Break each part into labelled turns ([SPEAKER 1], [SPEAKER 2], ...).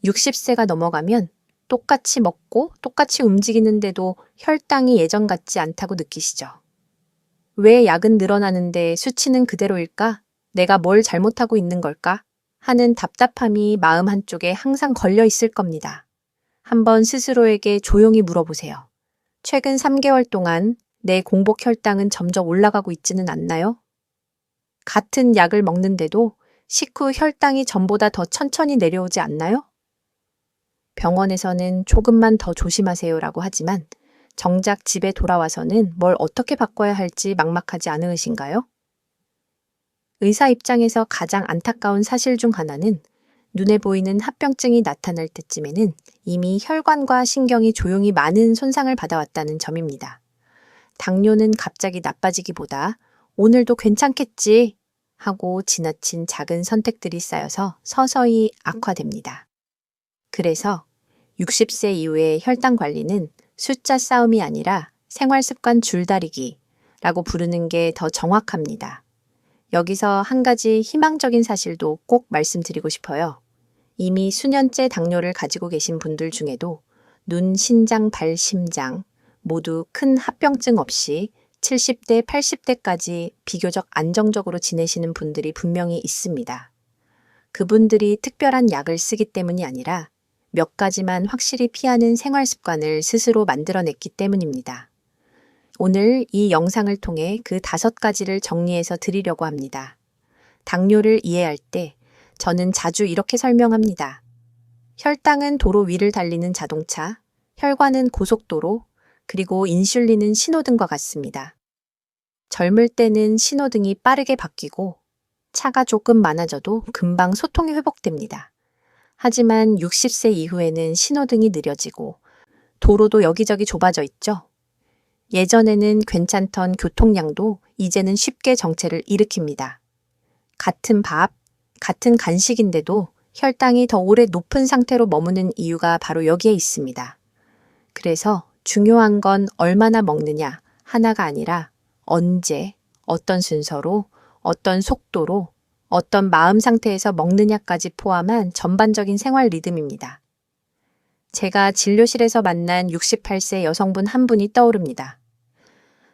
[SPEAKER 1] 60세가 넘어가면 똑같이 먹고 똑같이 움직이는데도 혈당이 예전 같지 않다고 느끼시죠? 왜 약은 늘어나는데 수치는 그대로일까? 내가 뭘 잘못하고 있는 걸까? 하는 답답함이 마음 한쪽에 항상 걸려 있을 겁니다. 한번 스스로에게 조용히 물어보세요. 최근 3개월 동안 내 공복 혈당은 점점 올라가고 있지는 않나요? 같은 약을 먹는데도 식후 혈당이 전보다 더 천천히 내려오지 않나요? 병원에서는 조금만 더 조심하세요라고 하지만 정작 집에 돌아와서는 뭘 어떻게 바꿔야 할지 막막하지 않으신가요? 의사 입장에서 가장 안타까운 사실 중 하나는 눈에 보이는 합병증이 나타날 때쯤에는 이미 혈관과 신경이 조용히 많은 손상을 받아왔다는 점입니다. 당뇨는 갑자기 나빠지기보다 오늘도 괜찮겠지 하고 지나친 작은 선택들이 쌓여서 서서히 악화됩니다. 그래서 60세 이후의 혈당 관리는 숫자 싸움이 아니라 생활습관 줄다리기라고 부르는 게 더 정확합니다. 여기서 한 가지 희망적인 사실도 꼭 말씀드리고 싶어요. 이미 수년째 당뇨를 가지고 계신 분들 중에도 눈, 신장, 발, 심장 모두 큰 합병증 없이 70대, 80대까지 비교적 안정적으로 지내시는 분들이 분명히 있습니다. 그분들이 특별한 약을 쓰기 때문이 아니라 몇 가지만 확실히 피하는 생활 습관을 스스로 만들어냈기 때문입니다. 오늘 이 영상을 통해 그 5가지를 정리해서 드리려고 합니다. 당뇨를 이해할 때 저는 자주 이렇게 설명합니다. 혈당은 도로 위를 달리는 자동차, 혈관은 고속도로, 그리고 인슐린은 신호등과 같습니다. 젊을 때는 신호등이 빠르게 바뀌고 차가 조금 많아져도 금방 소통이 회복됩니다. 하지만 60세 이후에는 신호등이 느려지고 도로도 여기저기 좁아져 있죠. 예전에는 괜찮던 교통량도 이제는 쉽게 정체를 일으킵니다. 같은 밥, 같은 간식인데도 혈당이 더 오래 높은 상태로 머무는 이유가 바로 여기에 있습니다. 그래서 중요한 건 얼마나 먹느냐 하나가 아니라 언제, 어떤 순서로, 어떤 속도로, 어떤 마음 상태에서 먹느냐까지 포함한 전반적인 생활 리듬입니다. 제가 진료실에서 만난 68세 여성분 한 분이 떠오릅니다.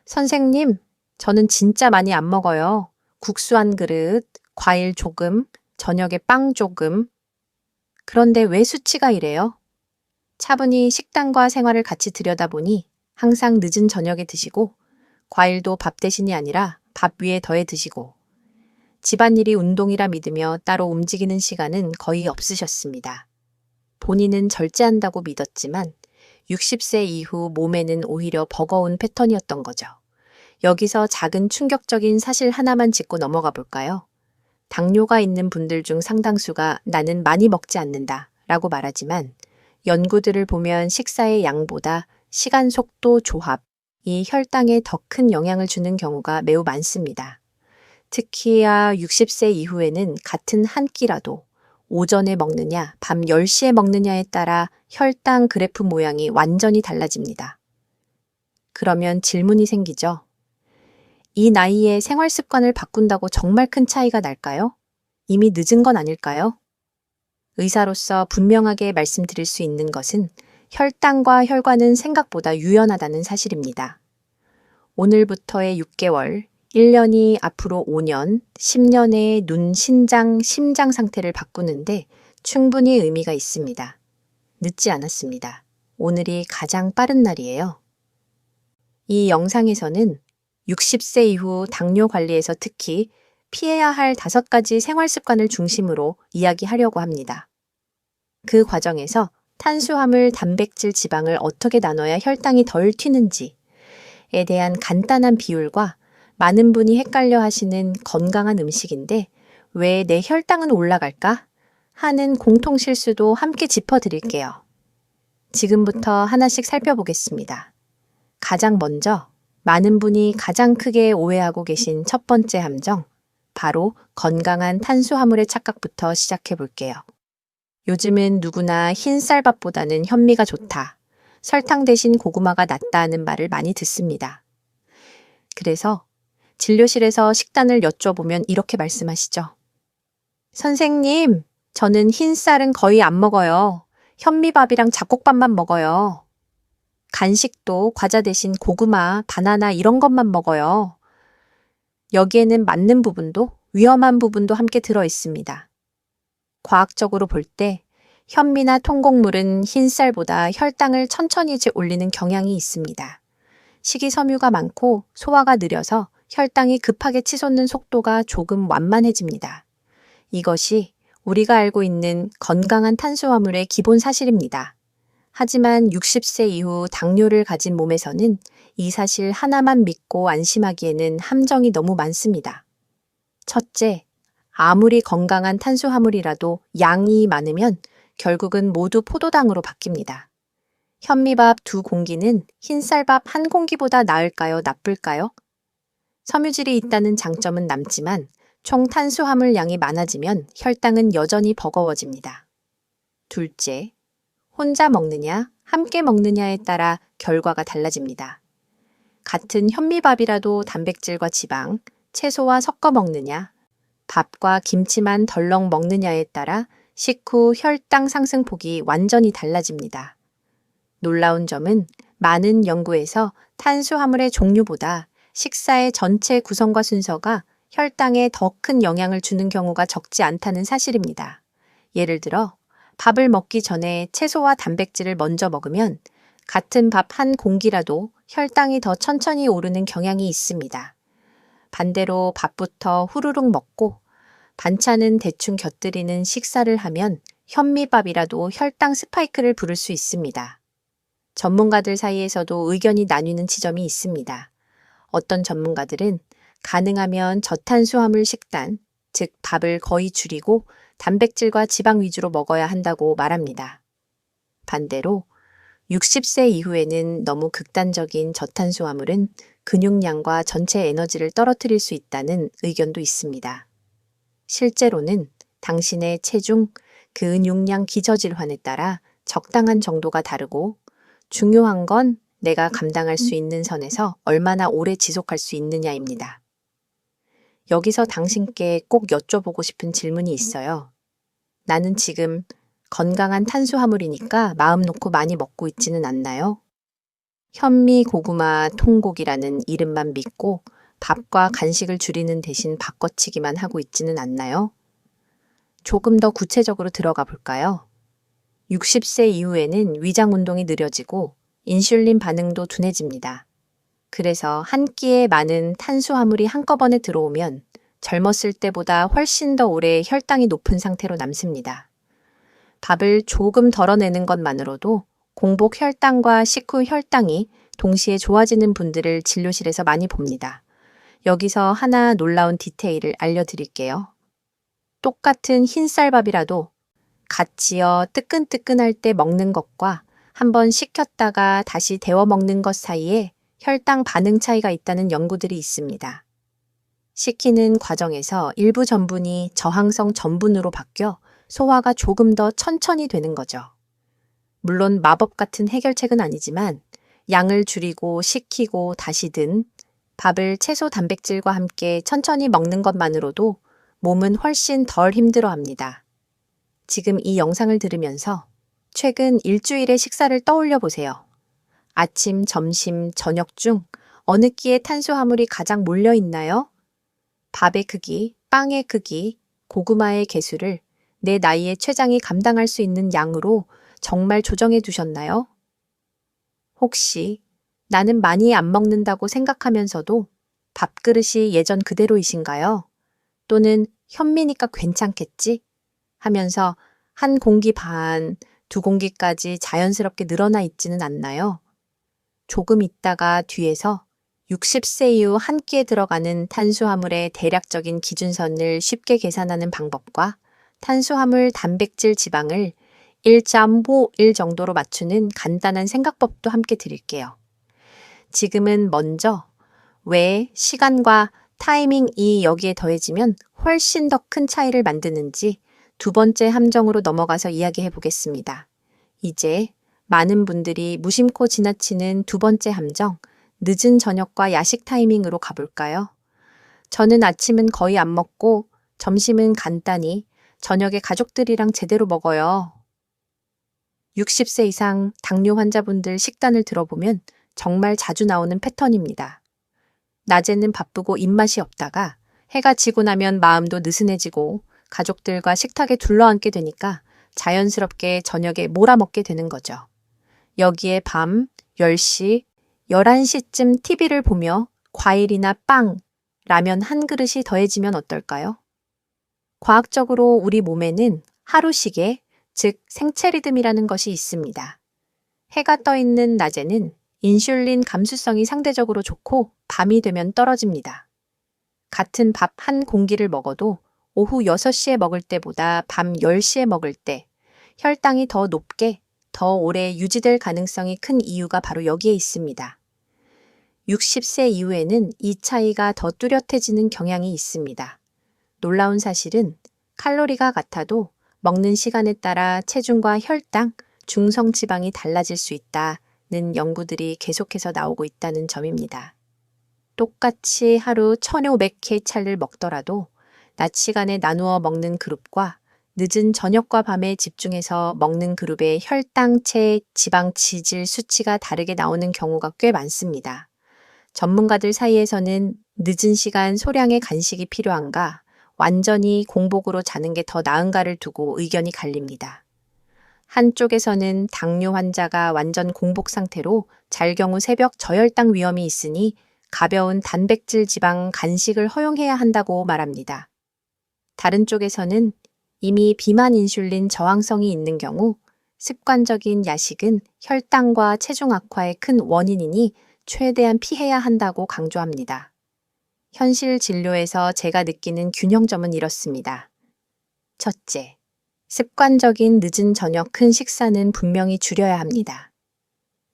[SPEAKER 1] 선생님, 저는 진짜 많이 안 먹어요. 국수 한 그릇, 과일 조금, 저녁에 빵 조금. 그런데 왜 수치가 이래요? 차분히 식단과 생활을 같이 들여다보니 항상 늦은 저녁에 드시고 과일도 밥 대신이 아니라 밥 위에 더해 드시고 집안일이 운동이라 믿으며 따로 움직이는 시간은 거의 없으셨습니다. 본인은 절제한다고 믿었지만 60세 이후 몸에는 오히려 버거운 패턴이었던 거죠. 여기서 작은 충격적인 사실 하나만 짚고 넘어가 볼까요? 당뇨가 있는 분들 중 상당수가 나는 많이 먹지 않는다 라고 말하지만 연구들을 보면 식사의 양보다 시간, 속도, 조합이 혈당에 더 큰 영향을 주는 경우가 매우 많습니다. 특히야 60세 이후에는 같은 한 끼라도 오전에 먹느냐, 밤 10시에 먹느냐에 따라 혈당 그래프 모양이 완전히 달라집니다. 그러면 질문이 생기죠. 이 나이에 생활 습관을 바꾼다고 정말 큰 차이가 날까요? 이미 늦은 건 아닐까요? 의사로서 분명하게 말씀드릴 수 있는 것은 혈당과 혈관은 생각보다 유연하다는 사실입니다. 오늘부터의 6개월, 1년이 앞으로 5년, 10년의 눈, 신장, 심장 상태를 바꾸는데 충분히 의미가 있습니다. 늦지 않았습니다. 오늘이 가장 빠른 날이에요. 이 영상에서는 60세 이후 당뇨 관리에서 특히 피해야 할 5가지 생활 습관을 중심으로 이야기하려고 합니다. 그 과정에서 탄수화물, 단백질, 지방을 어떻게 나눠야 혈당이 덜 튀는지에 대한 간단한 비율과 많은 분이 헷갈려 하시는 건강한 음식인데 왜 내 혈당은 올라갈까? 하는 공통 실수도 함께 짚어드릴게요. 지금부터 하나씩 살펴보겠습니다. 가장 먼저 많은 분이 가장 크게 오해하고 계신 첫 번째 함정, 바로 건강한 탄수화물의 착각부터 시작해 볼게요. 요즘은 누구나 흰 쌀밥보다는 현미가 좋다, 설탕 대신 고구마가 낫다는 말을 많이 듣습니다. 그래서 진료실에서 식단을 여쭤보면 이렇게 말씀하시죠. 선생님, 저는 흰쌀은 거의 안 먹어요. 현미밥이랑 잡곡밥만 먹어요. 간식도 과자 대신 고구마, 바나나 이런 것만 먹어요. 여기에는 맞는 부분도 위험한 부분도 함께 들어 있습니다. 과학적으로 볼 때 현미나 통곡물은 흰쌀보다 혈당을 천천히 올리는 경향이 있습니다. 식이섬유가 많고 소화가 느려서 혈당이 급하게 치솟는 속도가 조금 완만해집니다. 이것이 우리가 알고 있는 건강한 탄수화물의 기본 사실입니다. 하지만 60세 이후 당뇨를 가진 몸에서는 이 사실 하나만 믿고 안심하기에는 함정이 너무 많습니다. 첫째, 아무리 건강한 탄수화물이라도 양이 많으면 결국은 모두 포도당으로 바뀝니다. 현미밥 2공기는 흰쌀밥 1공기보다 나을까요, 나쁠까요? 섬유질이 있다는 장점은 남지만 총 탄수화물 양이 많아지면 혈당은 여전히 버거워집니다. 둘째, 혼자 먹느냐, 함께 먹느냐에 따라 결과가 달라집니다. 같은 현미밥이라도 단백질과 지방, 채소와 섞어 먹느냐, 밥과 김치만 덜렁 먹느냐에 따라 식후 혈당 상승폭이 완전히 달라집니다. 놀라운 점은 많은 연구에서 탄수화물의 종류보다 식사의 전체 구성과 순서가 혈당에 더 큰 영향을 주는 경우가 적지 않다는 사실입니다. 예를 들어 밥을 먹기 전에 채소와 단백질을 먼저 먹으면 같은 밥 1공기라도 혈당이 더 천천히 오르는 경향이 있습니다. 반대로 밥부터 후루룩 먹고 반찬은 대충 곁들이는 식사를 하면 현미밥이라도 혈당 스파이크를 부를 수 있습니다. 전문가들 사이에서도 의견이 나뉘는 지점이 있습니다. 어떤 전문가들은 가능하면 저탄수화물 식단, 즉 밥을 거의 줄이고 단백질과 지방 위주로 먹어야 한다고 말합니다. 반대로 60세 이후에는 너무 극단적인 저탄수화물은 근육량과 전체 에너지를 떨어뜨릴 수 있다는 의견도 있습니다. 실제로는 당신의 체중, 근육량 기저질환에 따라 적당한 정도가 다르고 중요한 건 내가 감당할 수 있는 선에서 얼마나 오래 지속할 수 있느냐입니다. 여기서 당신께 꼭 여쭤보고 싶은 질문이 있어요. 나는 지금 건강한 탄수화물이니까 마음 놓고 많이 먹고 있지는 않나요? 현미, 고구마, 통곡이라는 이름만 믿고 밥과 간식을 줄이는 대신 바꿔치기만 하고 있지는 않나요? 조금 더 구체적으로 들어가 볼까요? 60세 이후에는 위장 운동이 느려지고 인슐린 반응도 둔해집니다. 그래서 한 끼에 많은 탄수화물이 한꺼번에 들어오면 젊었을 때보다 훨씬 더 오래 혈당이 높은 상태로 남습니다. 밥을 조금 덜어내는 것만으로도 공복 혈당과 식후 혈당이 동시에 좋아지는 분들을 진료실에서 많이 봅니다. 여기서 하나 놀라운 디테일을 알려드릴게요. 똑같은 흰쌀밥이라도 갓 지어 뜨끈뜨끈할 때 먹는 것과 한번 식혔다가 다시 데워 먹는 것 사이에 혈당 반응 차이가 있다는 연구들이 있습니다. 식히는 과정에서 일부 전분이 저항성 전분으로 바뀌어 소화가 조금 더 천천히 되는 거죠. 물론 마법 같은 해결책은 아니지만 양을 줄이고 식히고 다시 든 밥을 채소 단백질과 함께 천천히 먹는 것만으로도 몸은 훨씬 덜 힘들어합니다. 지금 이 영상을 들으면서 최근 일주일의 식사를 떠올려 보세요. 아침, 점심, 저녁 중 어느 끼에 탄수화물이 가장 몰려 있나요? 밥의 크기, 빵의 크기, 고구마의 개수를 내 나이의 췌장이 감당할 수 있는 양으로 정말 조정해 두셨나요? 혹시 나는 많이 안 먹는다고 생각하면서도 밥그릇이 예전 그대로이신가요? 또는 현미니까 괜찮겠지? 하면서 1공기 반, 2공기까지 자연스럽게 늘어나 있지는 않나요? 조금 있다가 뒤에서 60세 이후 한 끼에 들어가는 탄수화물의 대략적인 기준선을 쉽게 계산하는 방법과 탄수화물, 단백질, 지방을 1.51 정도로 맞추는 간단한 생각법도 함께 드릴게요. 지금은 먼저 왜 시간과 타이밍이 여기에 더해지면 훨씬 더 큰 차이를 만드는지 두 번째 함정으로 넘어가서 이야기해 보겠습니다. 이제 많은 분들이 무심코 지나치는 두 번째 함정, 늦은 저녁과 야식 타이밍으로 가볼까요? 저는 아침은 거의 안 먹고 점심은 간단히 저녁에 가족들이랑 제대로 먹어요. 60세 이상 당뇨 환자분들 식단을 들어보면 정말 자주 나오는 패턴입니다. 낮에는 바쁘고 입맛이 없다가 해가 지고 나면 마음도 느슨해지고 가족들과 식탁에 둘러앉게 되니까 자연스럽게 저녁에 몰아먹게 되는 거죠. 여기에 밤 10시, 11시쯤 TV를 보며 과일이나 빵, 라면 한 그릇이 더해지면 어떨까요? 과학적으로 우리 몸에는 하루 시계, 즉 생체 리듬이라는 것이 있습니다. 해가 떠 있는 낮에는 인슐린 감수성이 상대적으로 좋고 밤이 되면 떨어집니다. 같은 밥 한 공기를 먹어도 오후 6시에 먹을 때보다 밤 10시에 먹을 때 혈당이 더 높게, 더 오래 유지될 가능성이 큰 이유가 바로 여기에 있습니다. 60세 이후에는 이 차이가 더 뚜렷해지는 경향이 있습니다. 놀라운 사실은 칼로리가 같아도 먹는 시간에 따라 체중과 혈당, 중성지방이 달라질 수 있다는 연구들이 계속해서 나오고 있다는 점입니다. 똑같이 하루 1500kcal를 먹더라도 낮 시간에 나누어 먹는 그룹과 늦은 저녁과 밤에 집중해서 먹는 그룹의 혈당체, 지방 지질 수치가 다르게 나오는 경우가 꽤 많습니다. 전문가들 사이에서는 늦은 시간 소량의 간식이 필요한가, 완전히 공복으로 자는 게 더 나은가를 두고 의견이 갈립니다. 한쪽에서는 당뇨 환자가 완전 공복 상태로 잘 경우 새벽 저혈당 위험이 있으니 가벼운 단백질 지방 간식을 허용해야 한다고 말합니다. 다른 쪽에서는 이미 비만 인슐린 저항성이 있는 경우 습관적인 야식은 혈당과 체중 악화의 큰 원인이니 최대한 피해야 한다고 강조합니다. 현실 진료에서 제가 느끼는 균형점은 이렇습니다. 첫째, 습관적인 늦은 저녁 큰 식사는 분명히 줄여야 합니다.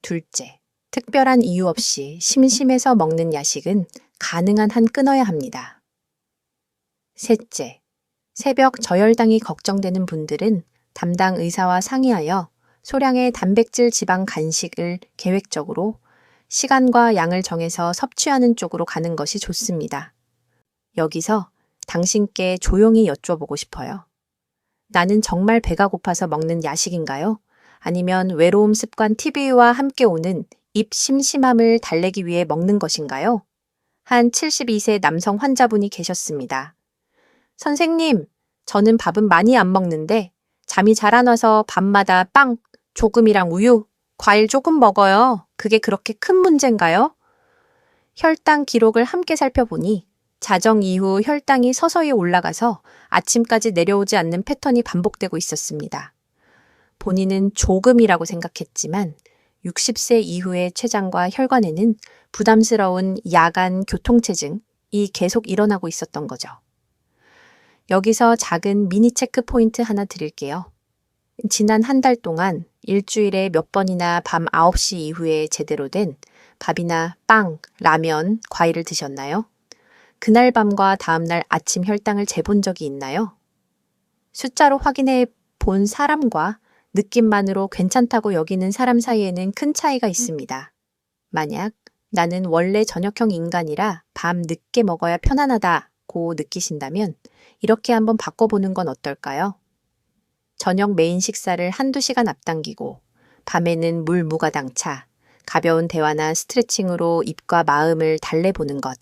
[SPEAKER 1] 둘째, 특별한 이유 없이 심심해서 먹는 야식은 가능한 한 끊어야 합니다. 셋째, 새벽 저혈당이 걱정되는 분들은 담당 의사와 상의하여 소량의 단백질 지방 간식을 계획적으로 시간과 양을 정해서 섭취하는 쪽으로 가는 것이 좋습니다. 여기서 당신께 조용히 여쭤보고 싶어요. 나는 정말 배가 고파서 먹는 야식인가요? 아니면 외로움 습관 TV와 함께 오는 입 심심함을 달래기 위해 먹는 것인가요? 한 72세 남성 환자분이 계셨습니다. 선생님, 저는 밥은 많이 안 먹는데 잠이 잘 안 와서 밤마다 빵, 조금이랑 우유, 과일 조금 먹어요. 그게 그렇게 큰 문제인가요? 혈당 기록을 함께 살펴보니 자정 이후 혈당이 서서히 올라가서 아침까지 내려오지 않는 패턴이 반복되고 있었습니다. 본인은 조금이라고 생각했지만 60세 이후의 췌장과 혈관에는 부담스러운 야간 교통체증이 계속 일어나고 있었던 거죠. 여기서 작은 미니 체크 포인트 하나 드릴게요. 지난 한 달 동안 일주일에 몇 번이나 밤 9시 이후에 제대로 된 밥이나 빵, 라면, 과일을 드셨나요? 그날 밤과 다음날 아침 혈당을 재본 적이 있나요? 숫자로 확인해 본 사람과 느낌만으로 괜찮다고 여기는 사람 사이에는 큰 차이가 있습니다. 만약 나는 원래 저녁형 인간이라 밤 늦게 먹어야 편안하다고 느끼신다면 이렇게 한번 바꿔보는 건 어떨까요? 저녁 메인 식사를 한두 시간 앞당기고 밤에는 물 무가당차, 가벼운 대화나 스트레칭으로 입과 마음을 달래보는 것.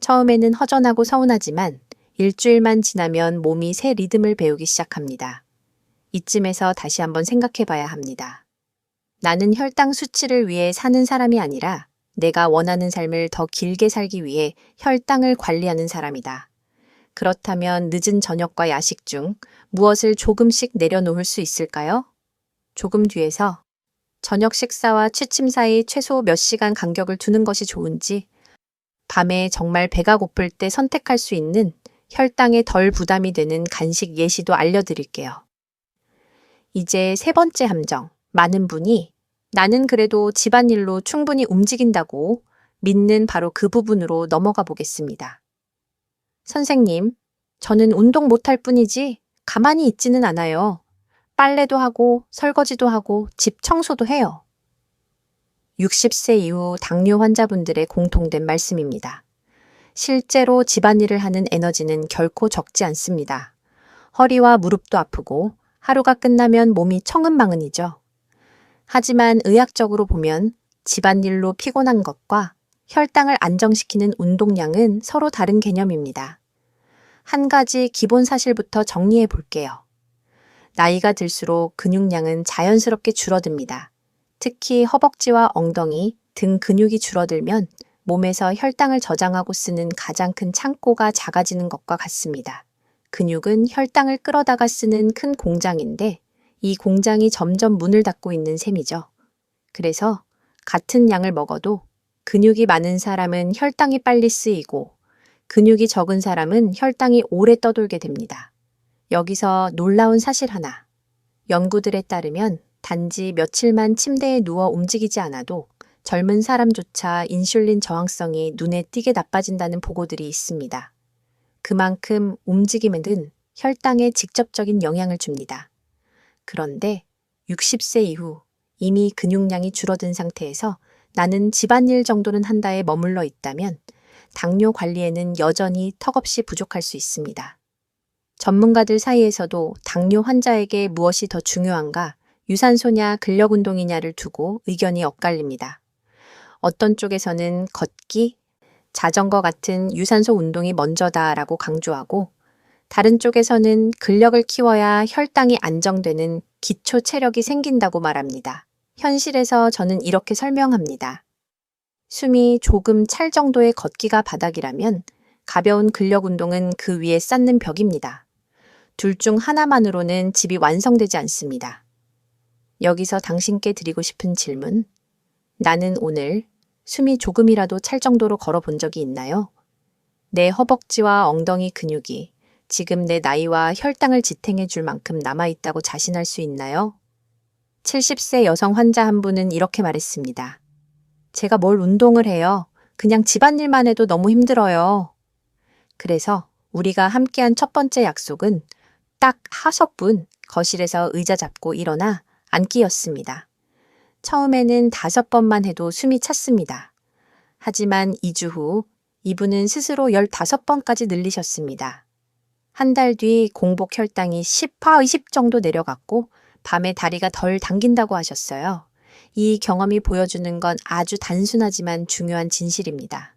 [SPEAKER 1] 처음에는 허전하고 서운하지만 일주일만 지나면 몸이 새 리듬을 배우기 시작합니다. 이쯤에서 다시 한번 생각해 봐야 합니다. 나는 혈당 수치를 위해 사는 사람이 아니라 내가 원하는 삶을 더 길게 살기 위해 혈당을 관리하는 사람이다. 그렇다면 늦은 저녁과 야식 중 무엇을 조금씩 내려놓을 수 있을까요? 조금 뒤에서 저녁 식사와 취침 사이 최소 몇 시간 간격을 두는 것이 좋은지, 밤에 정말 배가 고플 때 선택할 수 있는 혈당에 덜 부담이 되는 간식 예시도 알려드릴게요. 이제 세 번째 함정, 많은 분이 나는 그래도 집안일로 충분히 움직인다고 믿는 바로 그 부분으로 넘어가 보겠습니다. 선생님, 저는 운동 못할 뿐이지 가만히 있지는 않아요. 빨래도 하고 설거지도 하고 집 청소도 해요. 60세 이후 당뇨 환자분들의 공통된 말씀입니다. 실제로 집안일을 하는 에너지는 결코 적지 않습니다. 허리와 무릎도 아프고 하루가 끝나면 몸이 천근만근이죠. 하지만 의학적으로 보면 집안일로 피곤한 것과 혈당을 안정시키는 운동량은 서로 다른 개념입니다. 한 가지 기본 사실부터 정리해 볼게요. 나이가 들수록 근육량은 자연스럽게 줄어듭니다. 특히 허벅지와 엉덩이, 등 근육이 줄어들면 몸에서 혈당을 저장하고 쓰는 가장 큰 창고가 작아지는 것과 같습니다. 근육은 혈당을 끌어다가 쓰는 큰 공장인데 이 공장이 점점 문을 닫고 있는 셈이죠. 그래서 같은 양을 먹어도 근육이 많은 사람은 혈당이 빨리 쓰이고 근육이 적은 사람은 혈당이 오래 떠돌게 됩니다. 여기서 놀라운 사실 하나. 연구들에 따르면 단지 며칠만 침대에 누워 움직이지 않아도 젊은 사람조차 인슐린 저항성이 눈에 띄게 나빠진다는 보고들이 있습니다. 그만큼 움직임은 혈당에 직접적인 영향을 줍니다. 그런데 60세 이후 이미 근육량이 줄어든 상태에서 나는 집안일 정도는 한다에 머물러 있다면 당뇨 관리에는 여전히 턱없이 부족할 수 있습니다. 전문가들 사이에서도 당뇨 환자에게 무엇이 더 중요한가, 유산소냐 근력 운동이냐를 두고 의견이 엇갈립니다. 어떤 쪽에서는 걷기, 자전거 같은 유산소 운동이 먼저다라고 강조하고 다른 쪽에서는 근력을 키워야 혈당이 안정되는 기초 체력이 생긴다고 말합니다. 현실에서 저는 이렇게 설명합니다. 숨이 조금 찰 정도의 걷기가 바닥이라면 가벼운 근력 운동은 그 위에 쌓는 벽입니다. 둘 중 하나만으로는 집이 완성되지 않습니다. 여기서 당신께 드리고 싶은 질문. 나는 오늘 숨이 조금이라도 찰 정도로 걸어본 적이 있나요? 내 허벅지와 엉덩이 근육이 지금 내 나이와 혈당을 지탱해 줄 만큼 남아있다고 자신할 수 있나요? 70세 여성 환자 한 분은 이렇게 말했습니다. 제가 뭘 운동을 해요. 그냥 집안일만 해도 너무 힘들어요. 그래서 우리가 함께한 첫 번째 약속은 딱 5분 거실에서 의자 잡고 일어나 앉기였습니다. 처음에는 5번만 해도 숨이 찼습니다. 하지만 2주 후 이분은 스스로 15번까지 늘리셨습니다. 한 달 뒤 공복 혈당이 10화 20 정도 내려갔고 밤에 다리가 덜 당긴다고 하셨어요. 이 경험이 보여주는 건 아주 단순하지만 중요한 진실입니다.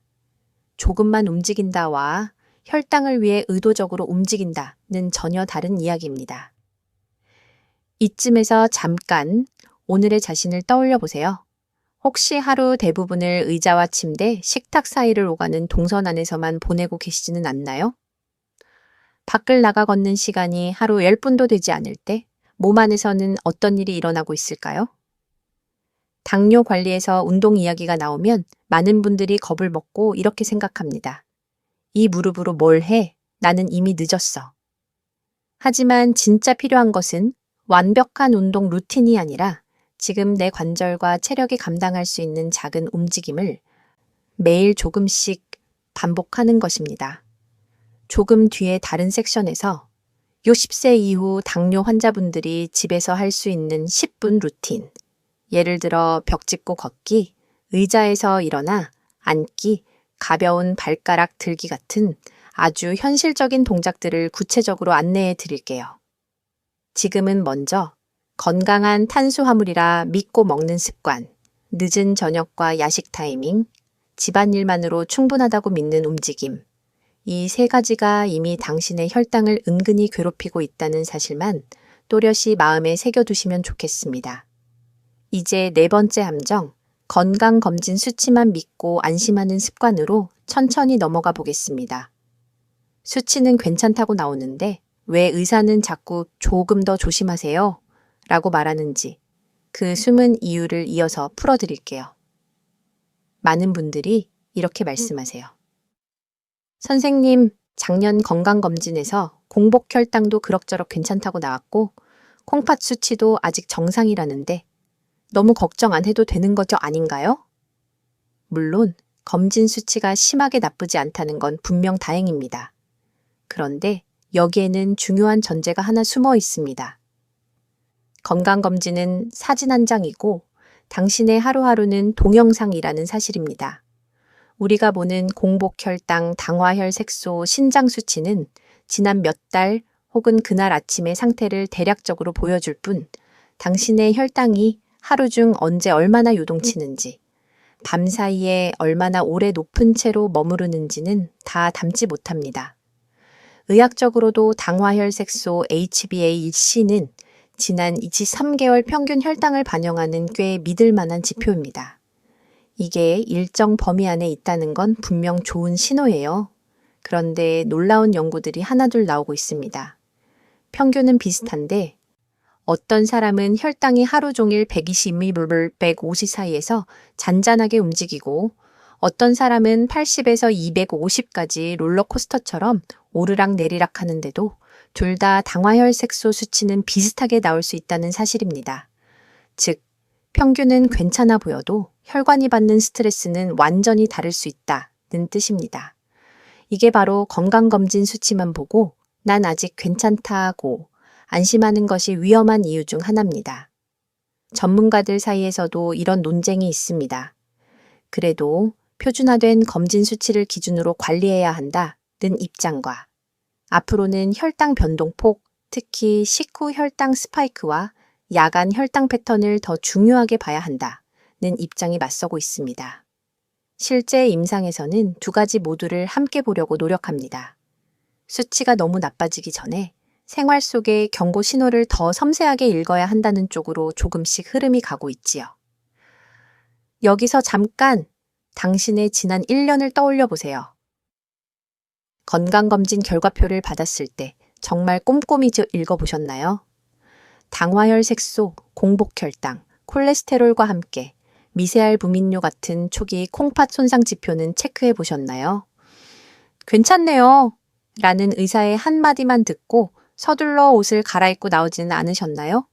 [SPEAKER 1] 조금만 움직인다와 혈당을 위해 의도적으로 움직인다는 전혀 다른 이야기입니다. 이쯤에서 잠깐 오늘의 자신을 떠올려 보세요. 혹시 하루 대부분을 의자와 침대, 식탁 사이를 오가는 동선 안에서만 보내고 계시지는 않나요? 밖을 나가 걷는 시간이 하루 10분도 되지 않을 때 몸 안에서는 어떤 일이 일어나고 있을까요? 당뇨 관리에서 운동 이야기가 나오면 많은 분들이 겁을 먹고 이렇게 생각합니다. 이 무릎으로 뭘 해? 나는 이미 늦었어. 하지만 진짜 필요한 것은 완벽한 운동 루틴이 아니라 지금 내 관절과 체력이 감당할 수 있는 작은 움직임을 매일 조금씩 반복하는 것입니다. 조금 뒤에 다른 섹션에서 60세 이후 당뇨 환자분들이 집에서 할 수 있는 10분 루틴, 예를 들어 벽 짚고 걷기, 의자에서 일어나 앉기, 가벼운 발가락 들기 같은 아주 현실적인 동작들을 구체적으로 안내해 드릴게요. 지금은 먼저 건강한 탄수화물이라 믿고 먹는 습관, 늦은 저녁과 야식 타이밍, 집안일만으로 충분하다고 믿는 움직임, 이 3가지가 이미 당신의 혈당을 은근히 괴롭히고 있다는 사실만 또렷이 마음에 새겨두시면 좋겠습니다. 이제 4번째 함정, 건강검진 수치만 믿고 안심하는 습관으로 천천히 넘어가 보겠습니다. 수치는 괜찮다고 나오는데 왜 의사는 자꾸 조금 더 조심하세요? 라고 말하는지 그 숨은 이유를 이어서 풀어드릴게요. 많은 분들이 이렇게 말씀하세요. 선생님, 작년 건강검진에서 공복 혈당도 그럭저럭 괜찮다고 나왔고 콩팥 수치도 아직 정상이라는데 너무 걱정 안 해도 되는 거죠 아닌가요? 물론 검진 수치가 심하게 나쁘지 않다는 건 분명 다행입니다. 그런데 여기에는 중요한 전제가 하나 숨어 있습니다. 건강검진은 사진 한 장이고 당신의 하루하루는 동영상이라는 사실입니다. 우리가 보는 공복 혈당, 당화혈 색소, 신장 수치는 지난 몇 달 혹은 그날 아침의 상태를 대략적으로 보여줄 뿐 당신의 혈당이 하루 중 언제 얼마나 요동치는지, 밤 사이에 얼마나 오래 높은 채로 머무르는지는 다 담지 못합니다. 의학적으로도 당화혈 색소 HbA1c는 지난 23개월 평균 혈당을 반영하는 꽤 믿을 만한 지표입니다. 이게 일정 범위 안에 있다는 건 분명 좋은 신호예요. 그런데 놀라운 연구들이 하나둘 나오고 있습니다. 평균은 비슷한데 어떤 사람은 혈당이 하루 종일 120ml, 150 사이에서 잔잔하게 움직이고 어떤 사람은 80에서 250까지 롤러코스터처럼 오르락 내리락 하는데도 둘 다 당화혈 색소 수치는 비슷하게 나올 수 있다는 사실입니다. 즉, 평균은 괜찮아 보여도 혈관이 받는 스트레스는 완전히 다를 수 있다는 뜻입니다. 이게 바로 건강검진 수치만 보고 난 아직 괜찮다고 안심하는 것이 위험한 이유 중 하나입니다. 전문가들 사이에서도 이런 논쟁이 있습니다. 그래도 표준화된 검진 수치를 기준으로 관리해야 한다는 입장과 앞으로는 혈당 변동폭, 특히 식후 혈당 스파이크와 야간 혈당 패턴을 더 중요하게 봐야 한다는 입장이 맞서고 있습니다. 실제 임상에서는 두 가지 모두를 함께 보려고 노력합니다. 수치가 너무 나빠지기 전에 생활 속의 경고 신호를 더 섬세하게 읽어야 한다는 쪽으로 조금씩 흐름이 가고 있지요. 여기서 잠깐 당신의 지난 1년을 떠올려 보세요. 건강검진 결과표를 받았을 때 정말 꼼꼼히 읽어보셨나요? 당화혈 색소, 공복혈당, 콜레스테롤과 함께 미세알부민뇨 같은 초기 콩팥 손상 지표는 체크해 보셨나요? 괜찮네요. 라는 의사의 한마디만 듣고 서둘러 옷을 갈아입고 나오지는 않으셨나요?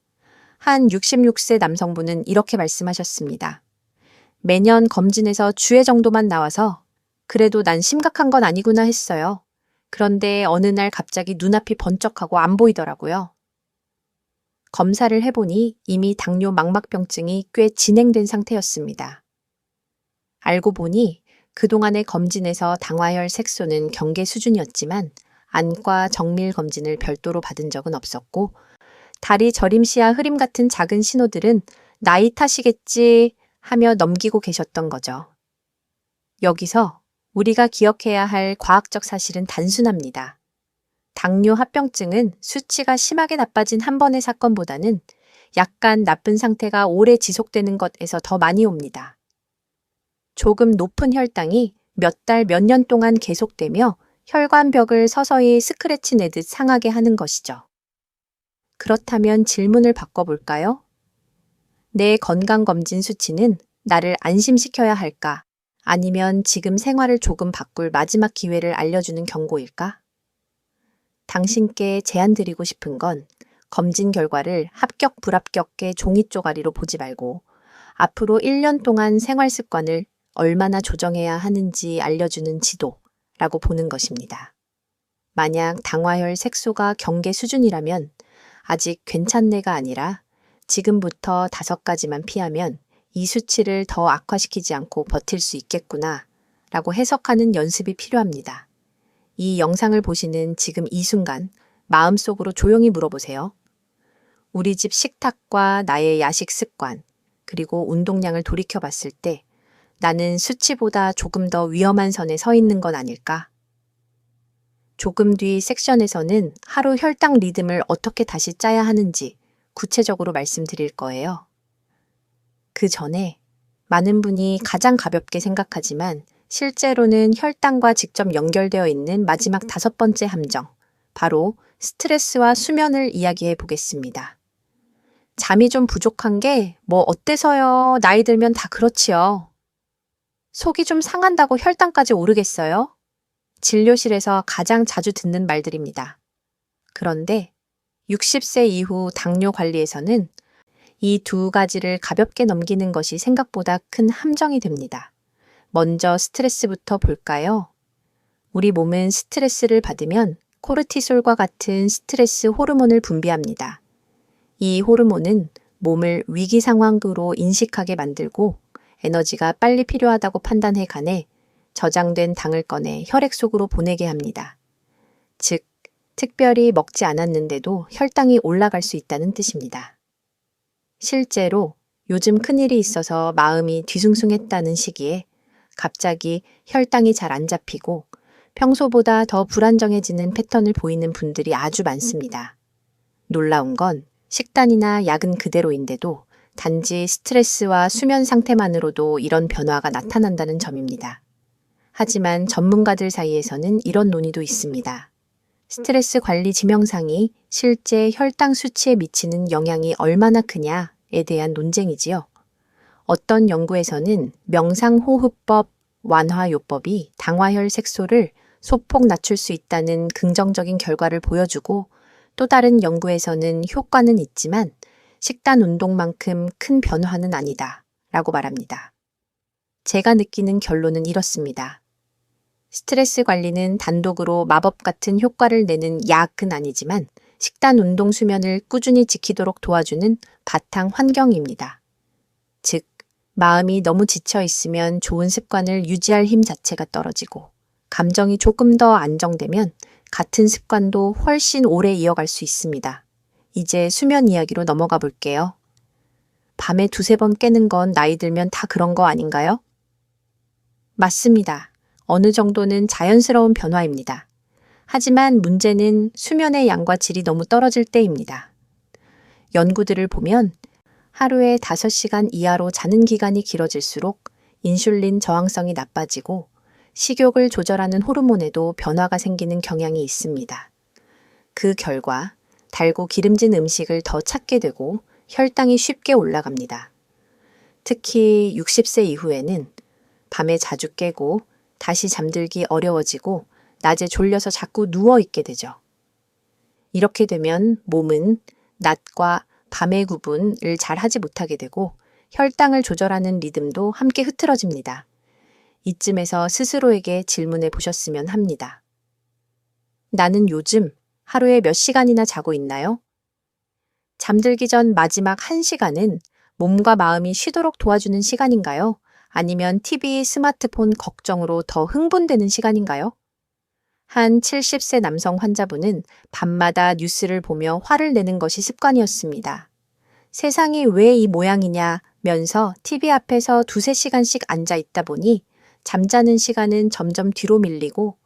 [SPEAKER 1] 한 66세 남성분은 이렇게 말씀하셨습니다. 매년 검진에서 주의 정도만 나와서 그래도 난 심각한 건 아니구나 했어요. 그런데 어느 날 갑자기 눈앞이 번쩍하고 안 보이더라고요. 검사를 해보니 이미 당뇨 망막병증이 꽤 진행된 상태였습니다. 알고 보니 그동안의 검진에서 당화혈 색소는 경계 수준이었지만 안과 정밀 검진을 별도로 받은 적은 없었고 다리 저림시야 흐림 같은 작은 신호들은 나이 탓이겠지 하며 넘기고 계셨던 거죠. 여기서 우리가 기억해야 할 과학적 사실은 단순합니다. 당뇨 합병증은 수치가 심하게 나빠진 한 번의 사건보다는 약간 나쁜 상태가 오래 지속되는 것에서 더 많이 옵니다. 조금 높은 혈당이 몇 달, 몇 년 동안 계속되며 혈관벽을 서서히 스크래치 내듯 상하게 하는 것이죠. 그렇다면 질문을 바꿔볼까요? 내 건강검진 수치는 나를 안심시켜야 할까? 아니면 지금 생활을 조금 바꿀 마지막 기회를 알려주는 경고일까? 당신께 제안드리고 싶은 건 검진 결과를 합격 불합격의 종이 쪼가리로 보지 말고 앞으로 1년 동안 생활 습관을 얼마나 조정해야 하는지 알려주는 지도라고 보는 것입니다. 만약 당화혈 색소가 경계 수준이라면 아직 괜찮네가 아니라 지금부터 5가지만 피하면 이 수치를 더 악화시키지 않고 버틸 수 있겠구나 라고 해석하는 연습이 필요합니다. 이 영상을 보시는 지금 이 순간 마음속으로 조용히 물어보세요. 우리 집 식탁과 나의 야식 습관, 그리고 운동량을 돌이켜봤을 때 나는 수치보다 조금 더 위험한 선에 서 있는 건 아닐까? 조금 뒤 섹션에서는 하루 혈당 리듬을 어떻게 다시 짜야 하는지 구체적으로 말씀드릴 거예요. 그 전에 많은 분이 가장 가볍게 생각하지만 실제로는 혈당과 직접 연결되어 있는 마지막 5번째 함정, 바로 스트레스와 수면을 이야기해 보겠습니다. 잠이 좀 부족한 게 뭐 어때서요? 나이 들면 다 그렇지요. 속이 좀 상한다고 혈당까지 오르겠어요? 진료실에서 가장 자주 듣는 말들입니다. 그런데 60세 이후 당뇨 관리에서는 이 2가지를 가볍게 넘기는 것이 생각보다 큰 함정이 됩니다. 먼저 스트레스부터 볼까요? 우리 몸은 스트레스를 받으면 코르티솔과 같은 스트레스 호르몬을 분비합니다. 이 호르몬은 몸을 위기 상황으로 인식하게 만들고 에너지가 빨리 필요하다고 판단해 가네 저장된 당을 꺼내 혈액 속으로 보내게 합니다. 즉, 특별히 먹지 않았는데도 혈당이 올라갈 수 있다는 뜻입니다. 실제로 요즘 큰일이 있어서 마음이 뒤숭숭했다는 시기에 갑자기 혈당이 잘 안 잡히고 평소보다 더 불안정해지는 패턴을 보이는 분들이 아주 많습니다. 놀라운 건 식단이나 약은 그대로인데도 단지 스트레스와 수면 상태만으로도 이런 변화가 나타난다는 점입니다. 하지만 전문가들 사이에서는 이런 논의도 있습니다. 스트레스 관리 지명상이 실제 혈당 수치에 미치는 영향이 얼마나 크냐에 대한 논쟁이지요. 어떤 연구에서는 명상호흡법, 완화요법이 당화혈 색소를 소폭 낮출 수 있다는 긍정적인 결과를 보여주고 또 다른 연구에서는 효과는 있지만 식단 운동만큼 큰 변화는 아니다 라고 말합니다. 제가 느끼는 결론은 이렇습니다. 스트레스 관리는 단독으로 마법 같은 효과를 내는 약은 아니지만 식단, 운동, 수면을 꾸준히 지키도록 도와주는 바탕 환경입니다. 즉, 마음이 너무 지쳐 있으면 좋은 습관을 유지할 힘 자체가 떨어지고 감정이 조금 더 안정되면 같은 습관도 훨씬 오래 이어갈 수 있습니다. 이제 수면 이야기로 넘어가 볼게요. 밤에 두세 번 깨는 건 나이 들면 다 그런 거 아닌가요? 맞습니다. 어느 정도는 자연스러운 변화입니다. 하지만 문제는 수면의 양과 질이 너무 떨어질 때입니다. 연구들을 보면 하루에 5시간 이하로 자는 기간이 길어질수록 인슐린 저항성이 나빠지고 식욕을 조절하는 호르몬에도 변화가 생기는 경향이 있습니다. 그 결과 달고 기름진 음식을 더 찾게 되고 혈당이 쉽게 올라갑니다. 특히 60세 이후에는 밤에 자주 깨고 다시 잠들기 어려워지고 낮에 졸려서 자꾸 누워있게 되죠. 이렇게 되면 몸은 낮과 밤의 구분을 잘 하지 못하게 되고 혈당을 조절하는 리듬도 함께 흐트러집니다. 이쯤에서 스스로에게 질문해 보셨으면 합니다. 나는 요즘 하루에 몇 시간이나 자고 있나요? 잠들기 전 마지막 1시간은 몸과 마음이 쉬도록 도와주는 시간인가요? 아니면 TV, 스마트폰 걱정으로 더 흥분되는 시간인가요? 한 70세 남성 환자분은 밤마다 뉴스를 보며 화를 내는 것이 습관이었습니다. 세상이 왜 이 모양이냐면서 TV 앞에서 2~3시간씩 앉아 있다 보니 잠자는 시간은 점점 뒤로 밀리고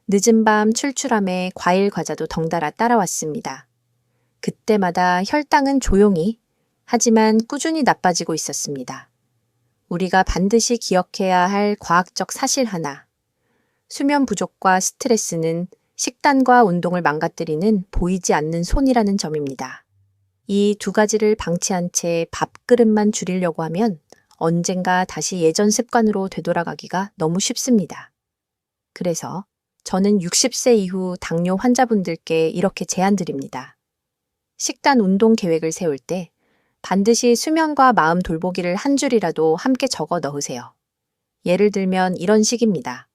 [SPEAKER 1] 늦은 밤 출출함에 과일 과자도 덩달아 따라왔습니다. 그때마다 혈당은 조용히 하지만 꾸준히 나빠지고 있었습니다. 우리가 반드시 기억해야 할 과학적 사실 하나. 수면 부족과 스트레스는 식단과 운동을 망가뜨리는 보이지 않는 손이라는 점입니다. 이 두 가지를 방치한 채 밥그릇만 줄이려고 하면 언젠가 다시 예전 습관으로 되돌아가기가 너무 쉽습니다. 그래서 저는 60세 이후 당뇨 환자분들께 이렇게 제안드립니다. 식단 운동 계획을 세울 때 반드시 수면과 마음 돌보기를 한 줄이라도 함께 적어 넣으세요. 예를 들면 이런 식입니다.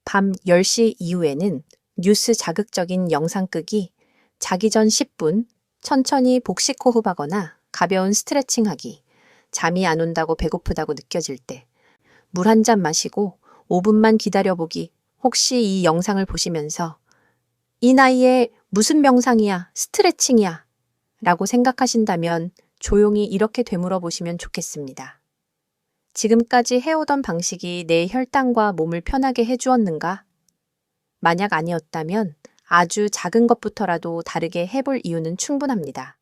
[SPEAKER 1] 밤 10시 이후에는 뉴스 자극적인 영상 끄기, 자기 전 10분, 천천히 복식 호흡하거나 가벼운 스트레칭하기, 잠이 안 온다고 배고프다고 느껴질 때 물 한 잔 마시고 5분만 기다려보기, 혹시 이 영상을 보시면서 이 나이에 무슨 명상이야, 스트레칭이야 라고 생각하신다면 조용히 이렇게 되물어 보시면 좋겠습니다. 지금까지 해오던 방식이 내 혈당과 몸을 편하게 해주었는가? 만약 아니었다면 아주 작은 것부터라도 다르게 해볼 이유는 충분합니다.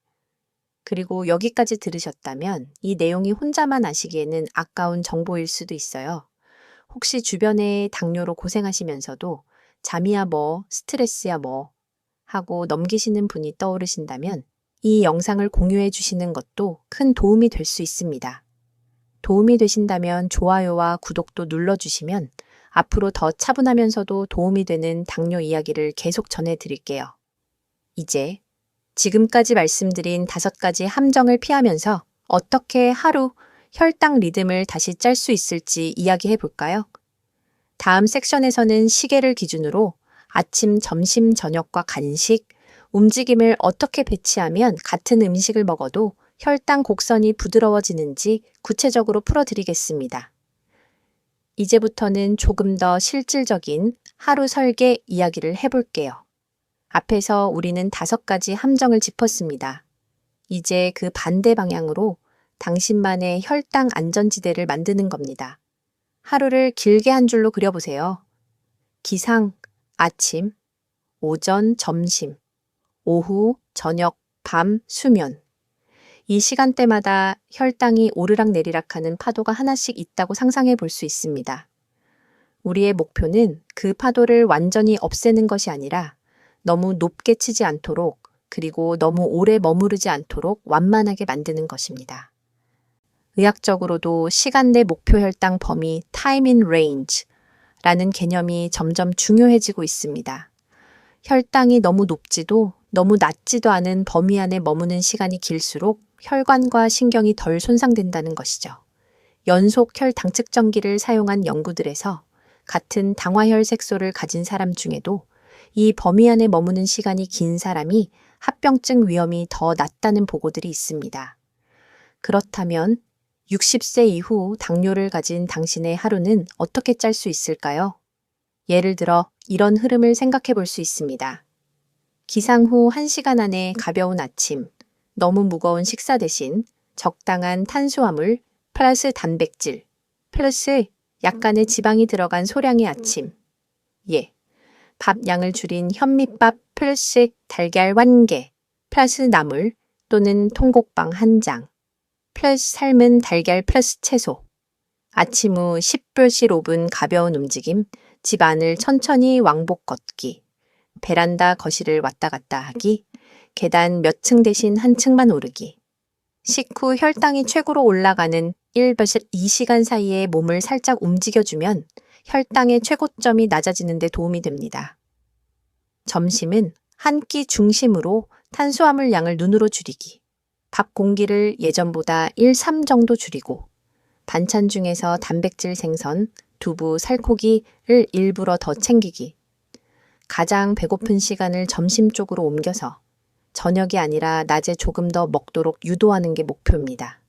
[SPEAKER 1] 그리고 여기까지 들으셨다면 이 내용이 혼자만 아시기에는 아까운 정보일 수도 있어요. 혹시 주변에 당뇨로 고생하시면서도 잠이야 뭐, 스트레스야 뭐 하고 넘기시는 분이 떠오르신다면 이 영상을 공유해 주시는 것도 큰 도움이 될 수 있습니다. 도움이 되신다면 좋아요와 구독도 눌러주시면 앞으로 더 차분하면서도 도움이 되는 당뇨 이야기를 계속 전해드릴게요. 이제 지금까지 말씀드린 5가지 함정을 피하면서 어떻게 하루 혈당 리듬을 다시 짤 수 있을지 이야기해 볼까요? 다음 섹션에서는 시계를 기준으로 아침, 점심, 저녁과 간식, 움직임을 어떻게 배치하면 같은 음식을 먹어도 혈당 곡선이 부드러워지는지 구체적으로 풀어드리겠습니다. 이제부터는 조금 더 실질적인 하루 설계 이야기를 해볼게요. 앞에서 우리는 5가지 함정을 짚었습니다. 이제 그 반대 방향으로 당신만의 혈당 안전지대를 만드는 겁니다. 하루를 길게 한 줄로 그려보세요. 기상, 아침, 오전, 점심, 오후, 저녁, 밤, 수면. 이 시간대마다 혈당이 오르락내리락하는 파도가 하나씩 있다고 상상해 볼 수 있습니다. 우리의 목표는 그 파도를 완전히 없애는 것이 아니라 너무 높게 치지 않도록 그리고 너무 오래 머무르지 않도록 완만하게 만드는 것입니다. 의학적으로도 시간 내 목표 혈당 범위 time in range라는 개념이 점점 중요해지고 있습니다. 혈당이 너무 높지도 너무 낮지도 않은 범위 안에 머무는 시간이 길수록 혈관과 신경이 덜 손상된다는 것이죠. 연속 혈당 측정기를 사용한 연구들에서 같은 당화혈 색소를 가진 사람 중에도 이 범위 안에 머무는 시간이 긴 사람이 합병증 위험이 더 낮다는 보고들이 있습니다. 그렇다면 60세 이후 당뇨를 가진 당신의 하루는 어떻게 짤 수 있을까요? 예를 들어 이런 흐름을 생각해 볼 수 있습니다. 기상 후 1시간 안에 가벼운 아침, 너무 무거운 식사 대신 적당한 탄수화물 플러스 단백질 플러스 약간의 지방이 들어간 소량의 아침. 밥 양을 줄인 현미밥 플러스 달걀 1개 플러스 나물 또는 통곡빵 1장 플러스 삶은 달걀 플러스 채소. 아침 후 10분씩 5분 가벼운 움직임, 집 안을 천천히 왕복 걷기, 베란다 거실을 왔다 갔다 하기, 계단 몇 층 대신 한 층만 오르기. 식후 혈당이 최고로 올라가는 1에서 2시간 사이에 몸을 살짝 움직여주면 혈당의 최고점이 낮아지는 데 도움이 됩니다. 점심은 한 끼 중심으로 탄수화물 양을 눈으로 줄이기. 밥 공기를 예전보다 1, 3 정도 줄이고 반찬 중에서 단백질 생선, 두부, 살코기를 일부러 더 챙기기. 가장 배고픈 시간을 점심 쪽으로 옮겨서 저녁이 아니라 낮에 조금 더 먹도록 유도하는 게 목표입니다.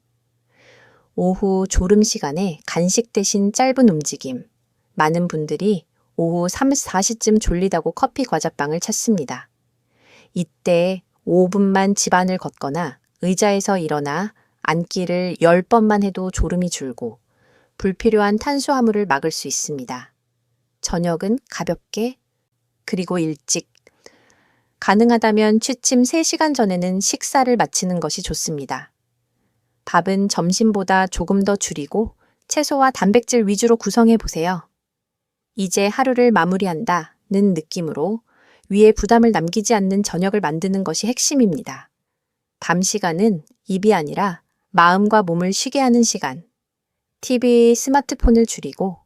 [SPEAKER 1] 오후 졸음 시간에 간식 대신 짧은 움직임. 많은 분들이 오후 3, 4시쯤 졸리다고 커피 과자빵을 찾습니다. 이때 5분만 집안을 걷거나 의자에서 일어나 앉기를 10번만 해도 졸음이 줄고 불필요한 탄수화물을 막을 수 있습니다. 저녁은 가볍게 그리고 일찍. 가능하다면 취침 3시간 전에는 식사를 마치는 것이 좋습니다. 밥은 점심보다 조금 더 줄이고 채소와 단백질 위주로 구성해 보세요. 이제 하루를 마무리한다는 느낌으로 위에 부담을 남기지 않는 저녁을 만드는 것이 핵심입니다. 밤 시간은 입이 아니라 마음과 몸을 쉬게 하는 시간. TV, 스마트폰을 줄이고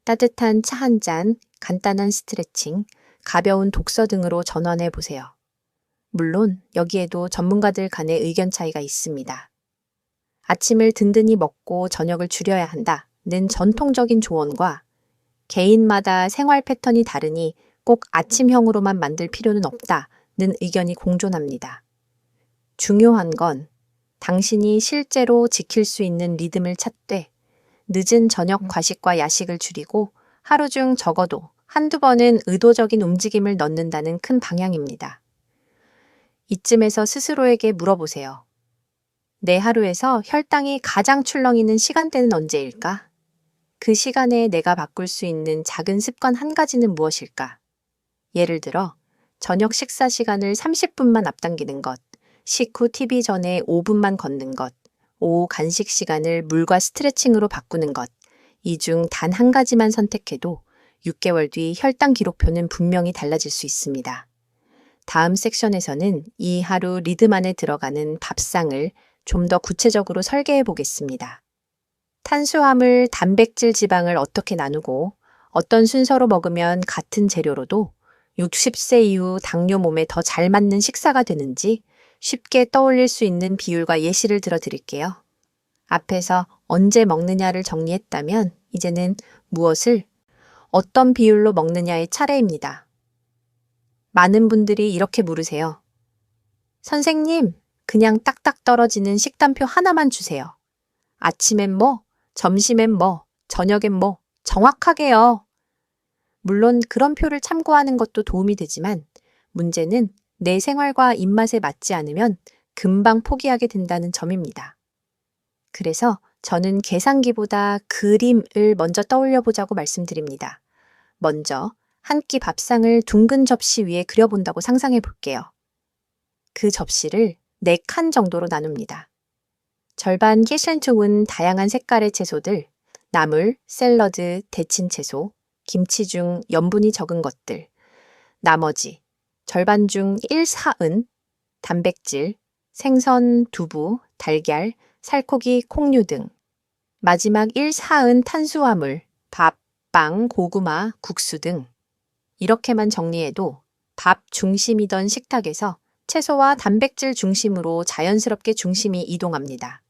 [SPEAKER 1] 따뜻한 차 한 잔, 간단한 스트레칭, 가벼운 독서 등으로 전환해 보세요. 물론 여기에도 전문가들 간의 의견 차이가 있습니다. 아침을 든든히 먹고 저녁을 줄여야 한다는 전통적인 조언과 개인마다 생활 패턴이 다르니 꼭 아침형으로만 만들 필요는 없다는 의견이 공존합니다. 중요한 건 당신이 실제로 지킬 수 있는 리듬을 찾되 늦은 저녁 과식과 야식을 줄이고 하루 중 적어도 한두 번은 의도적인 움직임을 넣는다는 큰 방향입니다. 이쯤에서 스스로에게 물어보세요. 내 하루에서 혈당이 가장 출렁이는 시간대는 언제일까? 그 시간에 내가 바꿀 수 있는 작은 습관 한 가지는 무엇일까? 예를 들어 저녁 식사 시간을 30분만 앞당기는 것, 식후 TV 전에 5분만 걷는 것, 오후 간식 시간을 물과 스트레칭으로 바꾸는 것, 이 중 단 한 가지만 선택해도 6개월 뒤 혈당 기록표는 분명히 달라질 수 있습니다. 다음 섹션에서는 이 하루 리듬 안에 들어가는 밥상을 좀 더 구체적으로 설계해 보겠습니다. 탄수화물, 단백질, 지방을 어떻게 나누고 어떤 순서로 먹으면 같은 재료로도 60세 이후 당뇨 몸에 더 잘 맞는 식사가 되는지 쉽게 떠올릴 수 있는 비율과 예시를 들어드릴게요. 앞에서 언제 먹느냐를 정리했다면 이제는 무엇을 어떤 비율로 먹느냐의 차례입니다. 많은 분들이 이렇게 물으세요. 선생님, 그냥 딱딱 떨어지는 식단표 하나만 주세요. 아침엔 뭐, 점심엔 뭐, 저녁엔 뭐, 정확하게요. 물론 그런 표를 참고하는 것도 도움이 되지만 문제는 내 생활과 입맛에 맞지 않으면 금방 포기하게 된다는 점입니다. 그래서 저는 계산기보다 그림을 먼저 떠올려 보자고 말씀드립니다. 먼저 한 끼 밥상을 둥근 접시 위에 그려본다고 상상해 볼게요. 그 접시를 4칸 정도로 나눕니다. 절반 깨션투운 다양한 색깔의 채소들, 나물, 샐러드, 데친 채소, 김치 중 염분이 적은 것들, 나머지 절반 중 1/4은 단백질, 생선, 두부, 달걀, 살코기, 콩류 등, 마지막 1/4은 탄수화물, 밥, 빵, 고구마, 국수 등. 이렇게만 정리해도 밥 중심이던 식탁에서 채소와 단백질 중심으로 자연스럽게 중심이 이동합니다.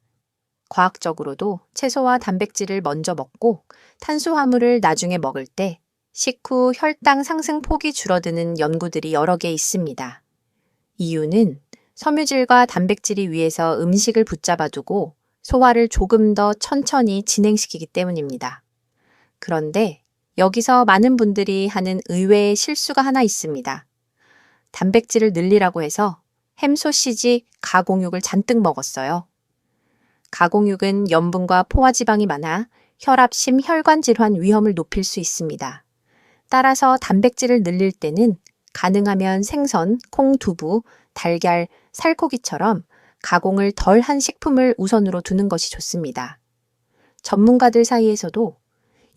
[SPEAKER 1] 과학적으로도 채소와 단백질을 먼저 먹고 탄수화물을 나중에 먹을 때 식후 혈당 상승 폭이 줄어드는 연구들이 여러 개 있습니다. 이유는 섬유질과 단백질이 위에서 음식을 붙잡아두고 소화를 조금 더 천천히 진행시키기 때문입니다. 그런데 여기서 많은 분들이 하는 의외의 실수가 하나 있습니다. 단백질을 늘리라고 해서 햄소시지 가공육을 잔뜩 먹었어요. 가공육은 염분과 포화지방이 많아 혈압심, 혈관 질환 위험을 높일 수 있습니다. 따라서 단백질을 늘릴 때는 가능하면 생선, 콩, 두부, 달걀, 살코기처럼 가공을 덜 한 식품을 우선으로 두는 것이 좋습니다. 전문가들 사이에서도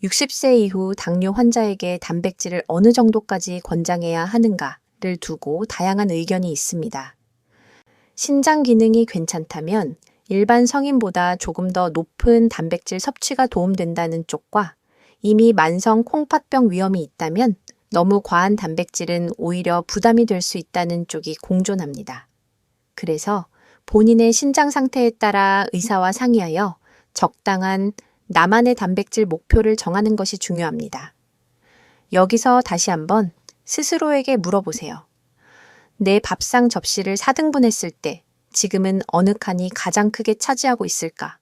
[SPEAKER 1] 60세 이후 당뇨 환자에게 단백질을 어느 정도까지 권장해야 하는가를 두고 다양한 의견이 있습니다. 신장 기능이 괜찮다면 일반 성인보다 조금 더 높은 단백질 섭취가 도움된다는 쪽과 이미 만성 콩팥병 위험이 있다면 너무 과한 단백질은 오히려 부담이 될 수 있다는 쪽이 공존합니다. 그래서 본인의 신장 상태에 따라 의사와 상의하여 적당한 나만의 단백질 목표를 정하는 것이 중요합니다. 여기서 다시 한번 스스로에게 물어보세요. 내 밥상 접시를 4등분했을 때 지금은 어느 칸이 가장 크게 차지하고 있을까?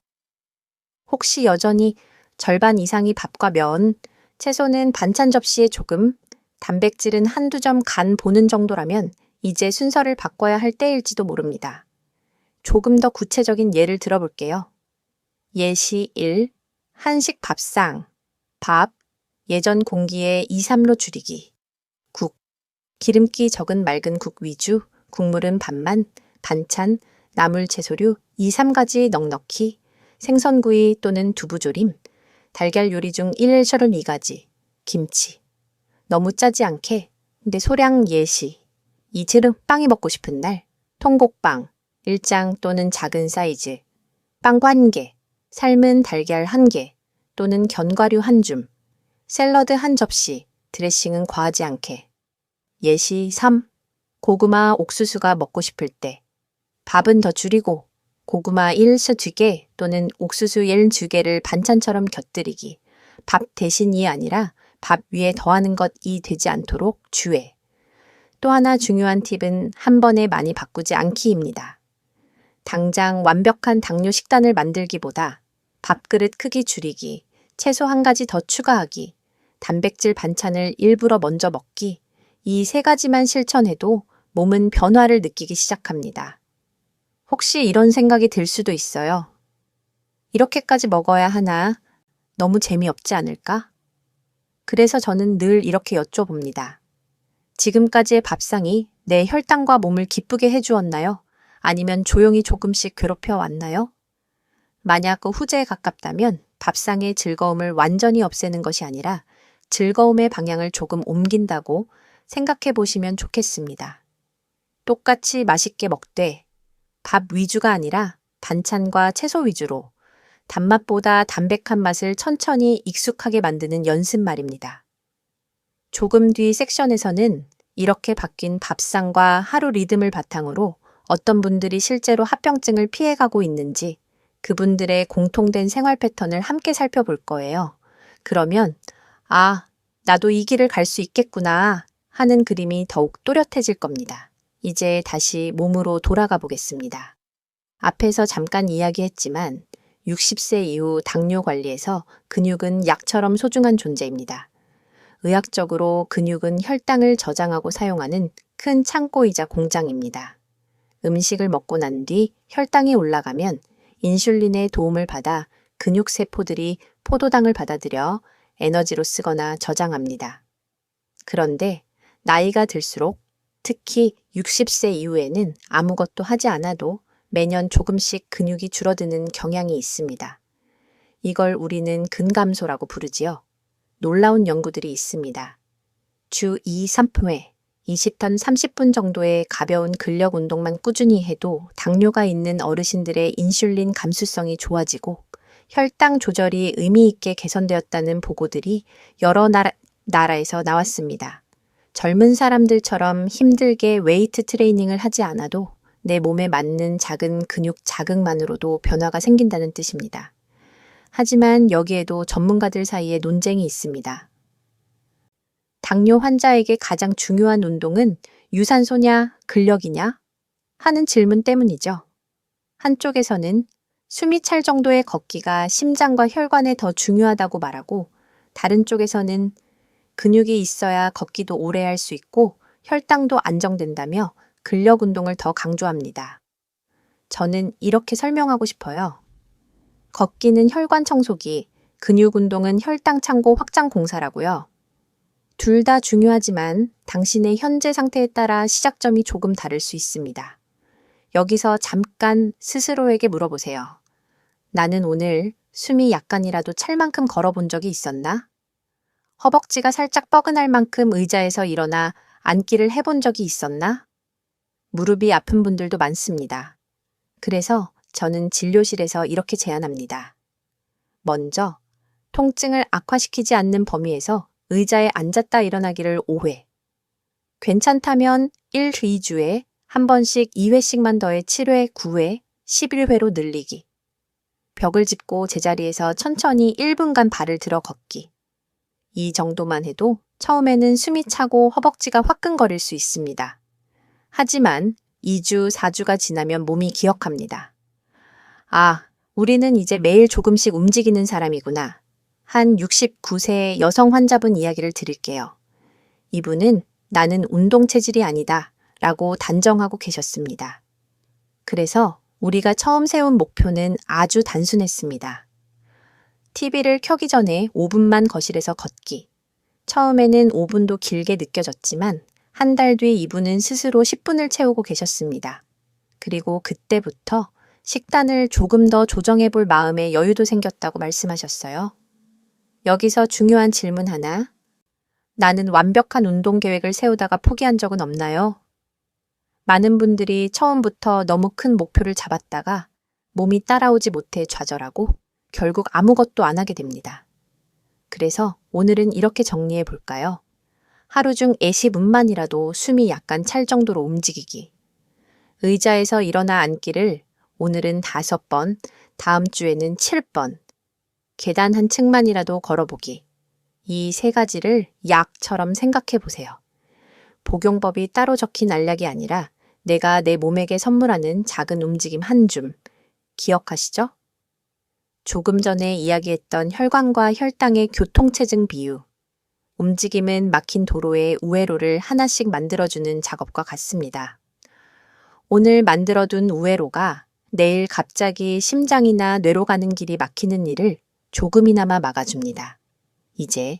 [SPEAKER 1] 혹시 여전히 절반 이상이 밥과 면, 채소는 반찬 접시에 조금, 단백질은 한두 점 간 보는 정도라면 이제 순서를 바꿔야 할 때일지도 모릅니다. 조금 더 구체적인 예를 들어볼게요. 예시 1. 한식 밥상, 밥, 예전 공기에 2, 3로 줄이기, 국, 기름기 적은 맑은 국 위주, 국물은 반만, 반찬, 나물 채소류 2, 3가지 넉넉히, 생선구이 또는 두부조림, 달걀 요리 중 1, 2가지, 김치. 너무 짜지 않게, 근데 소량 예시. 이틀은 빵이 먹고 싶은 날, 통곡빵, 1장 또는 작은 사이즈, 빵 1개, 삶은 달걀 1개 또는 견과류 1줌, 샐러드 1접시, 드레싱은 과하지 않게. 예시 3. 고구마 옥수수가 먹고 싶을 때 밥은 더 줄이고 고구마 1수 2개 또는 옥수수 2개를 반찬처럼 곁들이기. 밥 대신이 아니라 밥 위에 더하는 것이 되지 않도록 주의. 또 하나 중요한 팁은 한 번에 많이 바꾸지 않기입니다. 당장 완벽한 당뇨 식단을 만들기보다 밥그릇 크기 줄이기, 채소 1가지 더 추가하기, 단백질 반찬을 일부러 먼저 먹기, 이 3가지만 실천해도 몸은 변화를 느끼기 시작합니다. 혹시 이런 생각이 들 수도 있어요. 이렇게까지 먹어야 하나? 너무 재미없지 않을까? 그래서 저는 늘 이렇게 여쭤봅니다. 지금까지의 밥상이 내 혈당과 몸을 기쁘게 해주었나요? 아니면 조용히 조금씩 괴롭혀 왔나요? 만약 그 후제에 가깝다면 밥상의 즐거움을 완전히 없애는 것이 아니라 즐거움의 방향을 조금 옮긴다고 생각해 보시면 좋겠습니다. 똑같이 맛있게 먹되 밥 위주가 아니라 반찬과 채소 위주로 단맛보다 담백한 맛을 천천히 익숙하게 만드는 연습 말입니다. 조금 뒤 섹션에서는 이렇게 바뀐 밥상과 하루 리듬을 바탕으로 어떤 분들이 실제로 합병증을 피해가고 있는지 그분들의 공통된 생활 패턴을 함께 살펴볼 거예요. 그러면 나도 이 길을 갈 수 있겠구나 하는 그림이 더욱 또렷해질 겁니다. 이제 다시 몸으로 돌아가 보겠습니다. 앞에서 잠깐 이야기했지만 60세 이후 당뇨 관리에서 근육은 약처럼 소중한 존재입니다. 의학적으로 근육은 혈당을 저장하고 사용하는 큰 창고이자 공장입니다. 음식을 먹고 난 뒤 혈당이 올라가면 인슐린의 도움을 받아 근육세포들이 포도당을 받아들여 에너지로 쓰거나 저장합니다. 그런데 나이가 들수록 특히 60세 이후에는 아무것도 하지 않아도 매년 조금씩 근육이 줄어드는 경향이 있습니다. 이걸 우리는 근감소라고 부르지요. 놀라운 연구들이 있습니다. 주 2, 3회, 20턴 30분 정도의 가벼운 근력 운동만 꾸준히 해도 당뇨가 있는 어르신들의 인슐린 감수성이 좋아지고 혈당 조절이 의미 있게 개선되었다는 보고들이 여러 나라에서 나왔습니다. 젊은 사람들처럼 힘들게 웨이트 트레이닝을 하지 않아도 내 몸에 맞는 작은 근육 자극만으로도 변화가 생긴다는 뜻입니다. 하지만 여기에도 전문가들 사이에 논쟁이 있습니다. 당뇨 환자에게 가장 중요한 운동은 유산소냐 근력이냐 하는 질문 때문이죠. 한쪽에서는 숨이 찰 정도의 걷기가 심장과 혈관에 더 중요하다고 말하고, 다른 쪽에서는 근육이 있어야 걷기도 오래 할 수 있고 혈당도 안정된다며 근력 운동을 더 강조합니다. 저는 이렇게 설명하고 싶어요. 걷기는 혈관 청소기, 근육 운동은 혈당 창고 확장 공사라고요. 둘 다 중요하지만 당신의 현재 상태에 따라 시작점이 조금 다를 수 있습니다. 여기서 잠깐 스스로에게 물어보세요. 나는 오늘 숨이 약간이라도 찰 만큼 걸어본 적이 있었나? 허벅지가 살짝 뻐근할 만큼 의자에서 일어나 앉기를 해본 적이 있었나? 무릎이 아픈 분들도 많습니다. 그래서 저는 진료실에서 이렇게 제안합니다. 먼저 통증을 악화시키지 않는 범위에서 의자에 앉았다 일어나기를 5회. 괜찮다면 1, 2주에 한 번씩 2회씩만 더해 7회, 9회, 11회로 늘리기. 벽을 짚고 제자리에서 천천히 1분간 발을 들어 걷기. 이 정도만 해도 처음에는 숨이 차고 허벅지가 화끈거릴 수 있습니다. 하지만 2주, 4주가 지나면 몸이 기억합니다. 아, 우리는 이제 매일 조금씩 움직이는 사람이구나. 한 69세 여성 환자분 이야기를 드릴게요. 이분은 나는 운동 체질이 아니다 라고 단정하고 계셨습니다. 그래서 우리가 처음 세운 목표는 아주 단순했습니다. TV를 켜기 전에 5분만 거실에서 걷기. 처음에는 5분도 길게 느껴졌지만 한 달 뒤 이분은 스스로 10분을 채우고 계셨습니다. 그리고 그때부터 식단을 조금 더 조정해 볼 마음의 여유도 생겼다고 말씀하셨어요. 여기서 중요한 질문 하나. 나는 완벽한 운동 계획을 세우다가 포기한 적은 없나요? 많은 분들이 처음부터 너무 큰 목표를 잡았다가 몸이 따라오지 못해 좌절하고 결국 아무것도 안 하게 됩니다. 그래서 오늘은 이렇게 정리해 볼까요? 하루 중 20분만이라도 숨이 약간 찰 정도로 움직이기. 의자에서 일어나 앉기를 오늘은 5번, 다음 주에는 7번. 계단 한 층만이라도 걸어보기. 이 3가지를 약처럼 생각해 보세요. 복용법이 따로 적힌 알약이 아니라 내가 내 몸에게 선물하는 작은 움직임 한 줌. 기억하시죠? 조금 전에 이야기했던 혈관과 혈당의 교통체증 비유. 움직임은 막힌 도로에 우회로를 하나씩 만들어주는 작업과 같습니다. 오늘 만들어둔 우회로가 내일 갑자기 심장이나 뇌로 가는 길이 막히는 일을 조금이나마 막아줍니다. 이제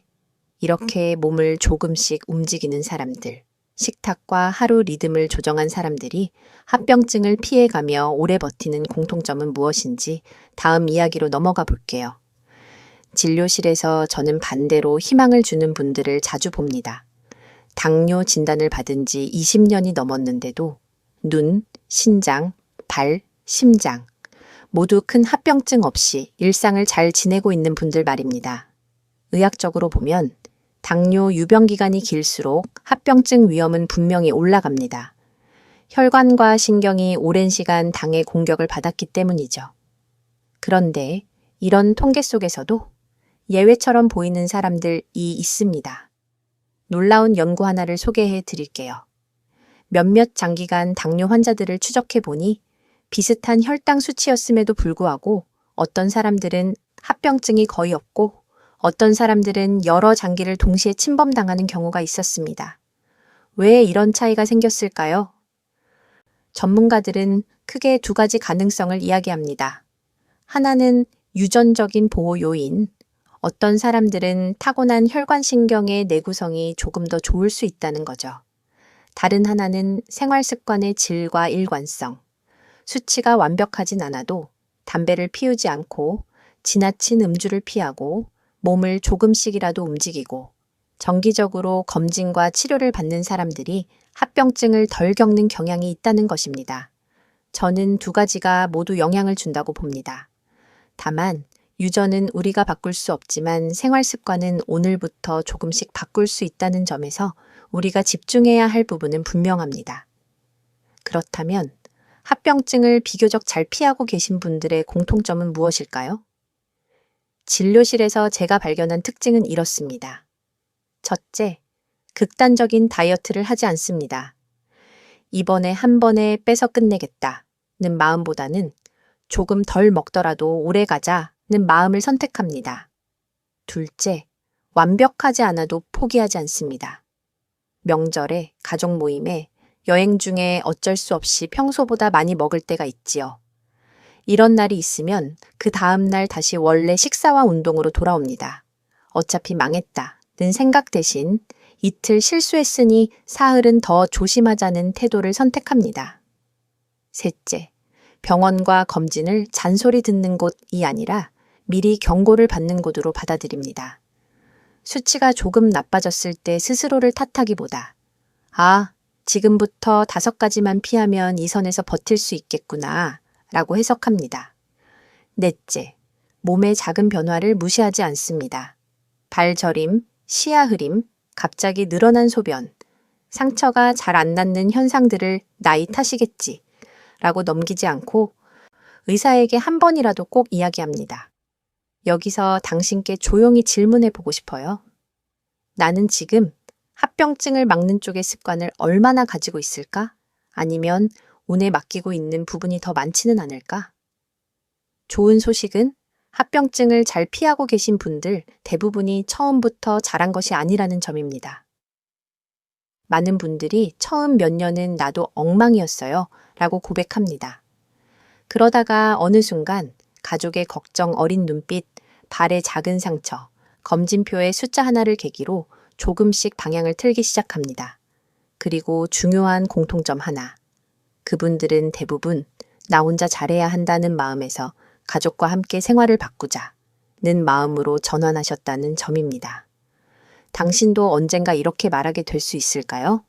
[SPEAKER 1] 이렇게 몸을 조금씩 움직이는 사람들, 식탁과 하루 리듬을 조정한 사람들이 합병증을 피해가며 오래 버티는 공통점은 무엇인지 다음 이야기로 넘어가 볼게요. 진료실에서 저는 반대로 희망을 주는 분들을 자주 봅니다. 당뇨 진단을 받은 지 20년이 넘었는데도 눈, 신장, 발, 심장 모두 큰 합병증 없이 일상을 잘 지내고 있는 분들 말입니다. 의학적으로 보면 당뇨 유병 기간이 길수록 합병증 위험은 분명히 올라갑니다. 혈관과 신경이 오랜 시간 당의 공격을 받았기 때문이죠. 그런데 이런 통계 속에서도 예외처럼 보이는 사람들이 있습니다. 놀라운 연구 하나를 소개해 드릴게요. 몇몇 장기간 당뇨 환자들을 추적해 보니 비슷한 혈당 수치였음에도 불구하고 어떤 사람들은 합병증이 거의 없고 어떤 사람들은 여러 장기를 동시에 침범당하는 경우가 있었습니다. 왜 이런 차이가 생겼을까요? 전문가들은 크게 두 가지 가능성을 이야기합니다. 하나는 유전적인 보호 요인. 어떤 사람들은 타고난 혈관신경의 내구성이 조금 더 좋을 수 있다는 거죠. 다른 하나는 생활 습관의 질과 일관성. 수치가 완벽하진 않아도 담배를 피우지 않고 지나친 음주를 피하고 몸을 조금씩이라도 움직이고 정기적으로 검진과 치료를 받는 사람들이 합병증을 덜 겪는 경향이 있다는 것입니다. 저는 두 가지가 모두 영향을 준다고 봅니다. 다만 유전은 우리가 바꿀 수 없지만 생활 습관은 오늘부터 조금씩 바꿀 수 있다는 점에서 우리가 집중해야 할 부분은 분명합니다. 그렇다면 합병증을 비교적 잘 피하고 계신 분들의 공통점은 무엇일까요? 진료실에서 제가 발견한 특징은 이렇습니다. 첫째, 극단적인 다이어트를 하지 않습니다. 이번에 한 번에 빼서 끝내겠다는 마음보다는 조금 덜 먹더라도 오래 가자는 마음을 선택합니다. 둘째, 완벽하지 않아도 포기하지 않습니다. 명절에, 가족 모임에, 여행 중에 어쩔 수 없이 평소보다 많이 먹을 때가 있지요. 이런 날이 있으면 그 다음 날 다시 원래 식사와 운동으로 돌아옵니다. 어차피 망했다는 생각 대신 이틀 실수했으니 사흘은 더 조심하자는 태도를 선택합니다. 셋째, 병원과 검진을 잔소리 듣는 곳이 아니라 미리 경고를 받는 곳으로 받아들입니다. 수치가 조금 나빠졌을 때 스스로를 탓하기보다 지금부터 5가지만 피하면 이 선에서 버틸 수 있겠구나 라고 해석합니다. 넷째, 몸의 작은 변화를 무시하지 않습니다. 발 저림, 시야 흐림, 갑자기 늘어난 소변, 상처가 잘 안 낫는 현상들을 나이 탓이겠지 라고 넘기지 않고 의사에게 한 번이라도 꼭 이야기합니다. 여기서 당신께 조용히 질문해 보고 싶어요. 나는 지금 합병증을 막는 쪽의 습관을 얼마나 가지고 있을까? 아니면 운에 맡기고 있는 부분이 더 많지는 않을까? 좋은 소식은 합병증을 잘 피하고 계신 분들 대부분이 처음부터 잘한 것이 아니라는 점입니다. 많은 분들이 처음 몇 년은 나도 엉망이었어요 라고 고백합니다. 그러다가 어느 순간 가족의 걱정 어린 눈빛, 발의 작은 상처, 검진표의 숫자 하나를 계기로 조금씩 방향을 틀기 시작합니다. 그리고 중요한 공통점 하나. 그분들은 대부분 나 혼자 잘해야 한다는 마음에서 가족과 함께 생활을 바꾸자는 마음으로 전환하셨다는 점입니다. 당신도 언젠가 이렇게 말하게 될 수 있을까요?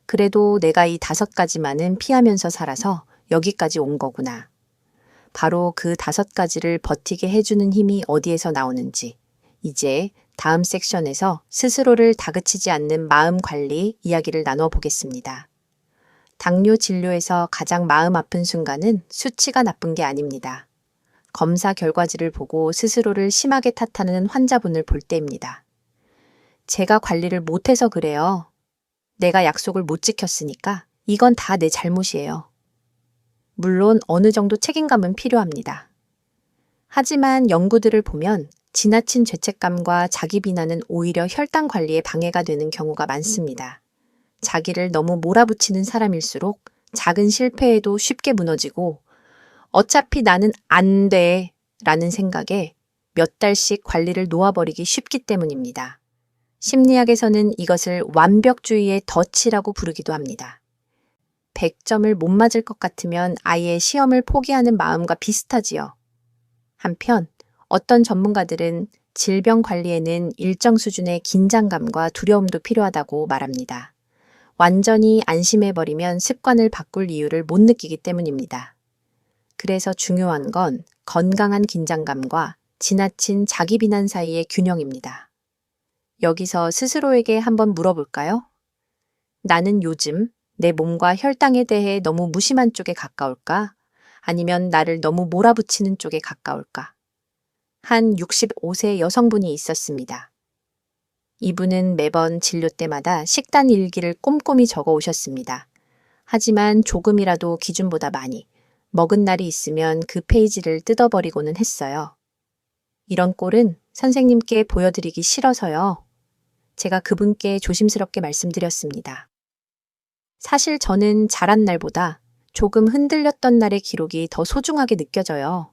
[SPEAKER 1] 그래도 내가 이 5가지만은 피하면서 살아서 여기까지 온 거구나. 바로 그 5가지를 버티게 해주는 힘이 어디에서 나오는지 이제 다음 섹션에서 스스로를 다그치지 않는 마음 관리 이야기를 나눠 보겠습니다. 당뇨 진료에서 가장 마음 아픈 순간은 수치가 나쁜 게 아닙니다. 검사 결과지를 보고 스스로를 심하게 탓하는 환자분을 볼 때입니다. 제가 관리를 못해서 그래요. 내가 약속을 못 지켰으니까 이건 다 내 잘못이에요. 물론 어느 정도 책임감은 필요합니다. 하지만 연구들을 보면 지나친 죄책감과 자기 비난은 오히려 혈당 관리에 방해가 되는 경우가 많습니다. 자기를 너무 몰아붙이는 사람일수록 작은 실패에도 쉽게 무너지고 어차피 나는 안 돼 라는 생각에 몇 달씩 관리를 놓아버리기 쉽기 때문입니다. 심리학에서는 이것을 완벽주의의 덫이라고 부르기도 합니다. 100점을 못 맞을 것 같으면 아예 시험을 포기하는 마음과 비슷하지요. 한편 어떤 전문가들은 질병 관리에는 일정 수준의 긴장감과 두려움도 필요하다고 말합니다. 완전히 안심해버리면 습관을 바꿀 이유를 못 느끼기 때문입니다. 그래서 중요한 건 건강한 긴장감과 지나친 자기 비난 사이의 균형입니다. 여기서 스스로에게 한번 물어볼까요? 나는 요즘 내 몸과 혈당에 대해 너무 무심한 쪽에 가까울까? 아니면 나를 너무 몰아붙이는 쪽에 가까울까? 한 65세 여성분이 있었습니다. 이분은 매번 진료 때마다 식단 일기를 꼼꼼히 적어 오셨습니다. 하지만 조금이라도 기준보다 많이, 먹은 날이 있으면 그 페이지를 뜯어버리고는 했어요. 이런 꼴은 선생님께 보여드리기 싫어서요. 제가 그분께 조심스럽게 말씀드렸습니다. 사실 저는 잘한 날보다 조금 흔들렸던 날의 기록이 더 소중하게 느껴져요.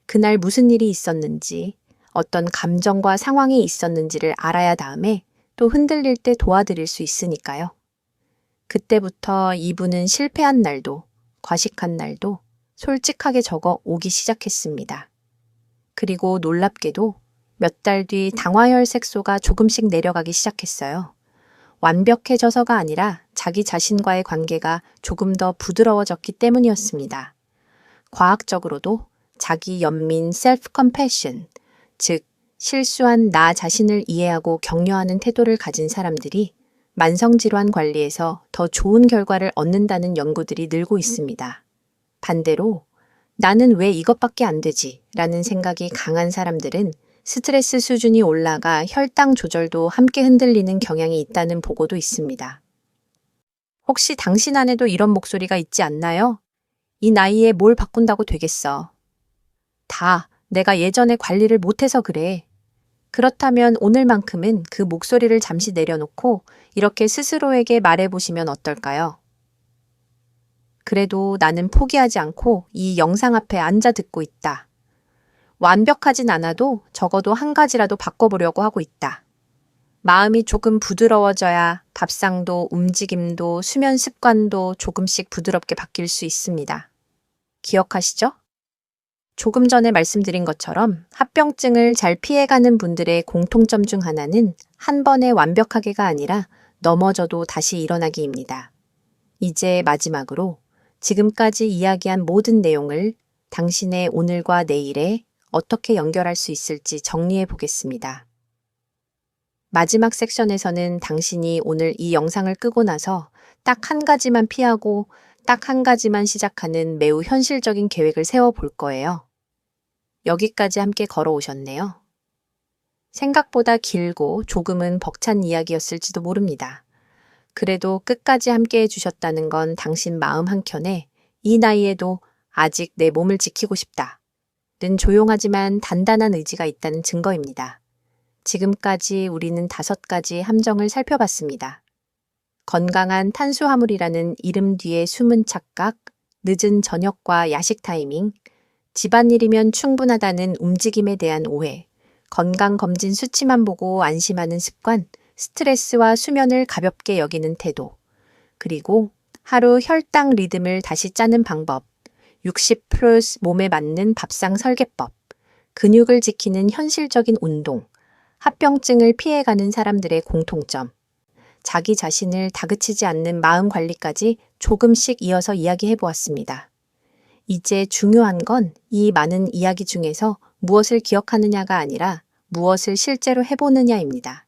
[SPEAKER 1] 그날 무슨 일이 있었는지, 어떤 감정과 상황이 있었는지를 알아야 다음에 또 흔들릴 때 도와드릴 수 있으니까요. 그때부터 이분은 실패한 날도, 과식한 날도 솔직하게 적어 오기 시작했습니다. 그리고 놀랍게도 몇 달 뒤 당화혈 색소가 조금씩 내려가기 시작했어요. 완벽해져서가 아니라 자기 자신과의 관계가 조금 더 부드러워졌기 때문이었습니다. 과학적으로도 자기 연민 셀프 컴패션, 즉 실수한 나 자신을 이해하고 격려하는 태도를 가진 사람들이 만성질환 관리에서 더 좋은 결과를 얻는다는 연구들이 늘고 있습니다. 반대로 나는 왜 이것밖에 안 되지? 라는 생각이 강한 사람들은 스트레스 수준이 올라가 혈당 조절도 함께 흔들리는 경향이 있다는 보고도 있습니다. 혹시 당신 안에도 이런 목소리가 있지 않나요? 이 나이에 뭘 바꾼다고 되겠어. 다 내가 예전에 관리를 못해서 그래. 그렇다면 오늘만큼은 그 목소리를 잠시 내려놓고 이렇게 스스로에게 말해보시면 어떨까요? 그래도 나는 포기하지 않고 이 영상 앞에 앉아 듣고 있다. 완벽하진 않아도 적어도 한 가지라도 바꿔보려고 하고 있다. 마음이 조금 부드러워져야 밥상도 움직임도 수면 습관도 조금씩 부드럽게 바뀔 수 있습니다. 기억하시죠? 조금 전에 말씀드린 것처럼 합병증을 잘 피해가는 분들의 공통점 중 하나는 한 번에 완벽하게가 아니라 넘어져도 다시 일어나기입니다. 이제 마지막으로 지금까지 이야기한 모든 내용을 당신의 오늘과 내일에 어떻게 연결할 수 있을지 정리해 보겠습니다. 마지막 섹션에서는 당신이 오늘 이 영상을 끄고 나서 딱 한 가지만 피하고 딱 한 가지만 시작하는 매우 현실적인 계획을 세워 볼 거예요. 여기까지 함께 걸어오셨네요. 생각보다 길고 조금은 벅찬 이야기였을지도 모릅니다. 그래도 끝까지 함께 해주셨다는 건 당신 마음 한켠에 이 나이에도 아직 내 몸을 지키고 싶다. 는 조용하지만 단단한 의지가 있다는 증거입니다. 지금까지 우리는 5가지 함정을 살펴봤습니다. 건강한 탄수화물이라는 이름 뒤에 숨은 착각, 늦은 저녁과 야식 타이밍, 집안일이면 충분하다는 움직임에 대한 오해, 건강검진 수치만 보고 안심하는 습관, 스트레스와 수면을 가볍게 여기는 태도, 그리고 하루 혈당 리듬을 다시 짜는 방법, 60+ 몸에 맞는 밥상 설계법, 근육을 지키는 현실적인 운동, 합병증을 피해가는 사람들의 공통점, 자기 자신을 다그치지 않는 마음 관리까지 조금씩 이어서 이야기해 보았습니다. 이제 중요한 건 이 많은 이야기 중에서 무엇을 기억하느냐가 아니라 무엇을 실제로 해보느냐입니다.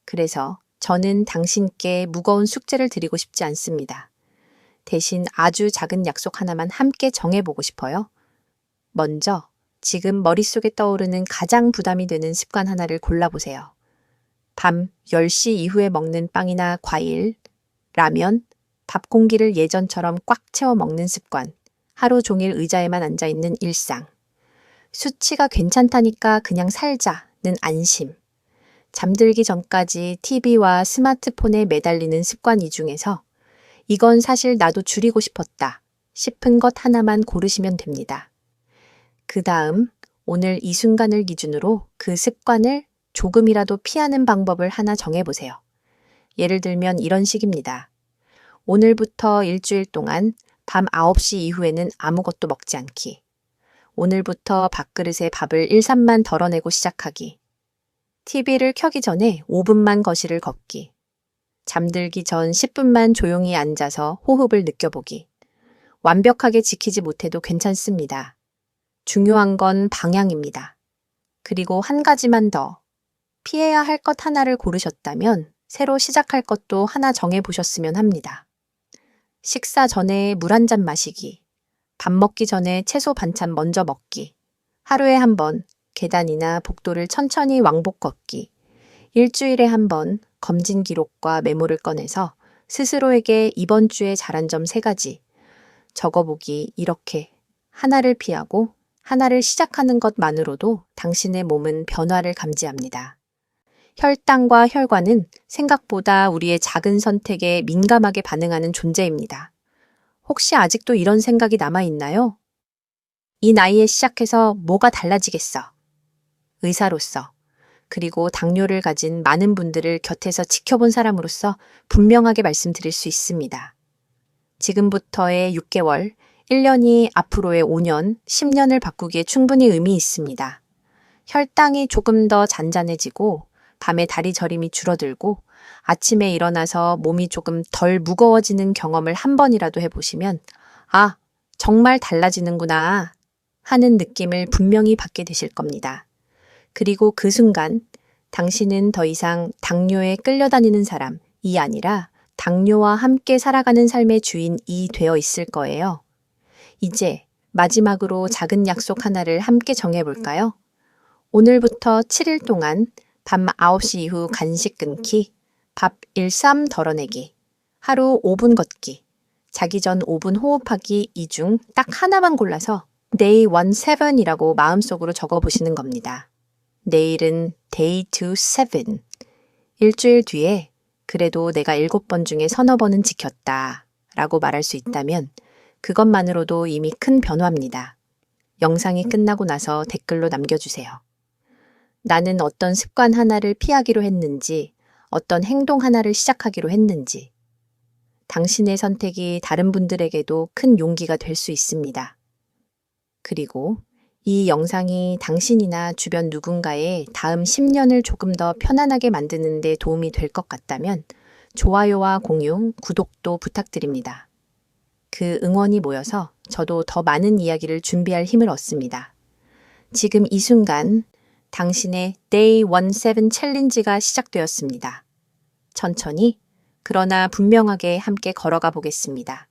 [SPEAKER 1] 그래서 저는 당신께 무거운 숙제를 드리고 싶지 않습니다. 대신 아주 작은 약속 하나만 함께 정해보고 싶어요. 먼저 지금 머릿속에 떠오르는 가장 부담이 되는 습관 하나를 골라보세요. 밤 10시 이후에 먹는 빵이나 과일, 라면, 밥 공기를 예전처럼 꽉 채워 먹는 습관, 하루 종일 의자에만 앉아있는 일상, 수치가 괜찮다니까 그냥 살자는 안심, 잠들기 전까지 TV와 스마트폰에 매달리는 습관 이 중에서 이건 사실 나도 줄이고 싶었다 싶은 것 하나만 고르시면 됩니다. 그 다음 오늘 이 순간을 기준으로 그 습관을 조금이라도 피하는 방법을 하나 정해보세요. 예를 들면 이런 식입니다. 오늘부터 일주일 동안 밤 9시 이후에는 아무것도 먹지 않기. 오늘부터 밥그릇에 밥을 1, 3만 덜어내고 시작하기. TV를 켜기 전에 5분만 거실을 걷기. 잠들기 전 10분만 조용히 앉아서 호흡을 느껴보기. 완벽하게 지키지 못해도 괜찮습니다. 중요한 건 방향입니다. 그리고 한 가지만 더. 피해야 할 것 하나를 고르셨다면 새로 시작할 것도 하나 정해보셨으면 합니다. 식사 전에 물 한 잔 마시기. 밥 먹기 전에 채소 반찬 먼저 먹기. 하루에 한 번 계단이나 복도를 천천히 왕복 걷기. 일주일에 한 번 검진 기록과 메모를 꺼내서 스스로에게 이번 주에 잘한 점 3가지 적어보기. 이렇게 하나를 피하고 하나를 시작하는 것만으로도 당신의 몸은 변화를 감지합니다. 혈당과 혈관은 생각보다 우리의 작은 선택에 민감하게 반응하는 존재입니다. 혹시 아직도 이런 생각이 남아있나요? 이 나이에 시작해서 뭐가 달라지겠어? 의사로서, 그리고 당뇨를 가진 많은 분들을 곁에서 지켜본 사람으로서 분명하게 말씀드릴 수 있습니다. 지금부터의 6개월, 1년이 앞으로의 5년, 10년을 바꾸기에 충분히 의미 있습니다. 혈당이 조금 더 잔잔해지고, 밤에 다리 저림이 줄어들고, 아침에 일어나서 몸이 조금 덜 무거워지는 경험을 한 번이라도 해보시면, 아, 정말 달라지는구나 하는 느낌을 분명히 받게 되실 겁니다. 그리고 그 순간 당신은 더 이상 당뇨에 끌려다니는 사람이 아니라 당뇨와 함께 살아가는 삶의 주인이 되어 있을 거예요. 이제 마지막으로 작은 약속 하나를 함께 정해볼까요? 오늘부터 7일 동안 밤 9시 이후 간식 끊기, 밥 일삼 덜어내기, 하루 5분 걷기, 자기 전 5분 호흡하기 이 중 딱 하나만 골라서 Day 17이라고 마음속으로 적어보시는 겁니다. 내일은 Day 27. 일주일 뒤에 그래도 내가 7번 중에 서너 번은 지켰다 라고 말할 수 있다면 그것만으로도 이미 큰 변화입니다. 영상이 끝나고 나서 댓글로 남겨주세요. 나는 어떤 습관 하나를 피하기로 했는지, 어떤 행동 하나를 시작하기로 했는지, 당신의 선택이 다른 분들에게도 큰 용기가 될 수 있습니다. 그리고 이 영상이 당신이나 주변 누군가의 다음 10년을 조금 더 편안하게 만드는 데 도움이 될 것 같다면 좋아요와 공유, 구독도 부탁드립니다. 그 응원이 모여서 저도 더 많은 이야기를 준비할 힘을 얻습니다. 지금 이 순간 당신의 Day 17 챌린지가 시작되었습니다. 천천히, 그러나 분명하게 함께 걸어가 보겠습니다.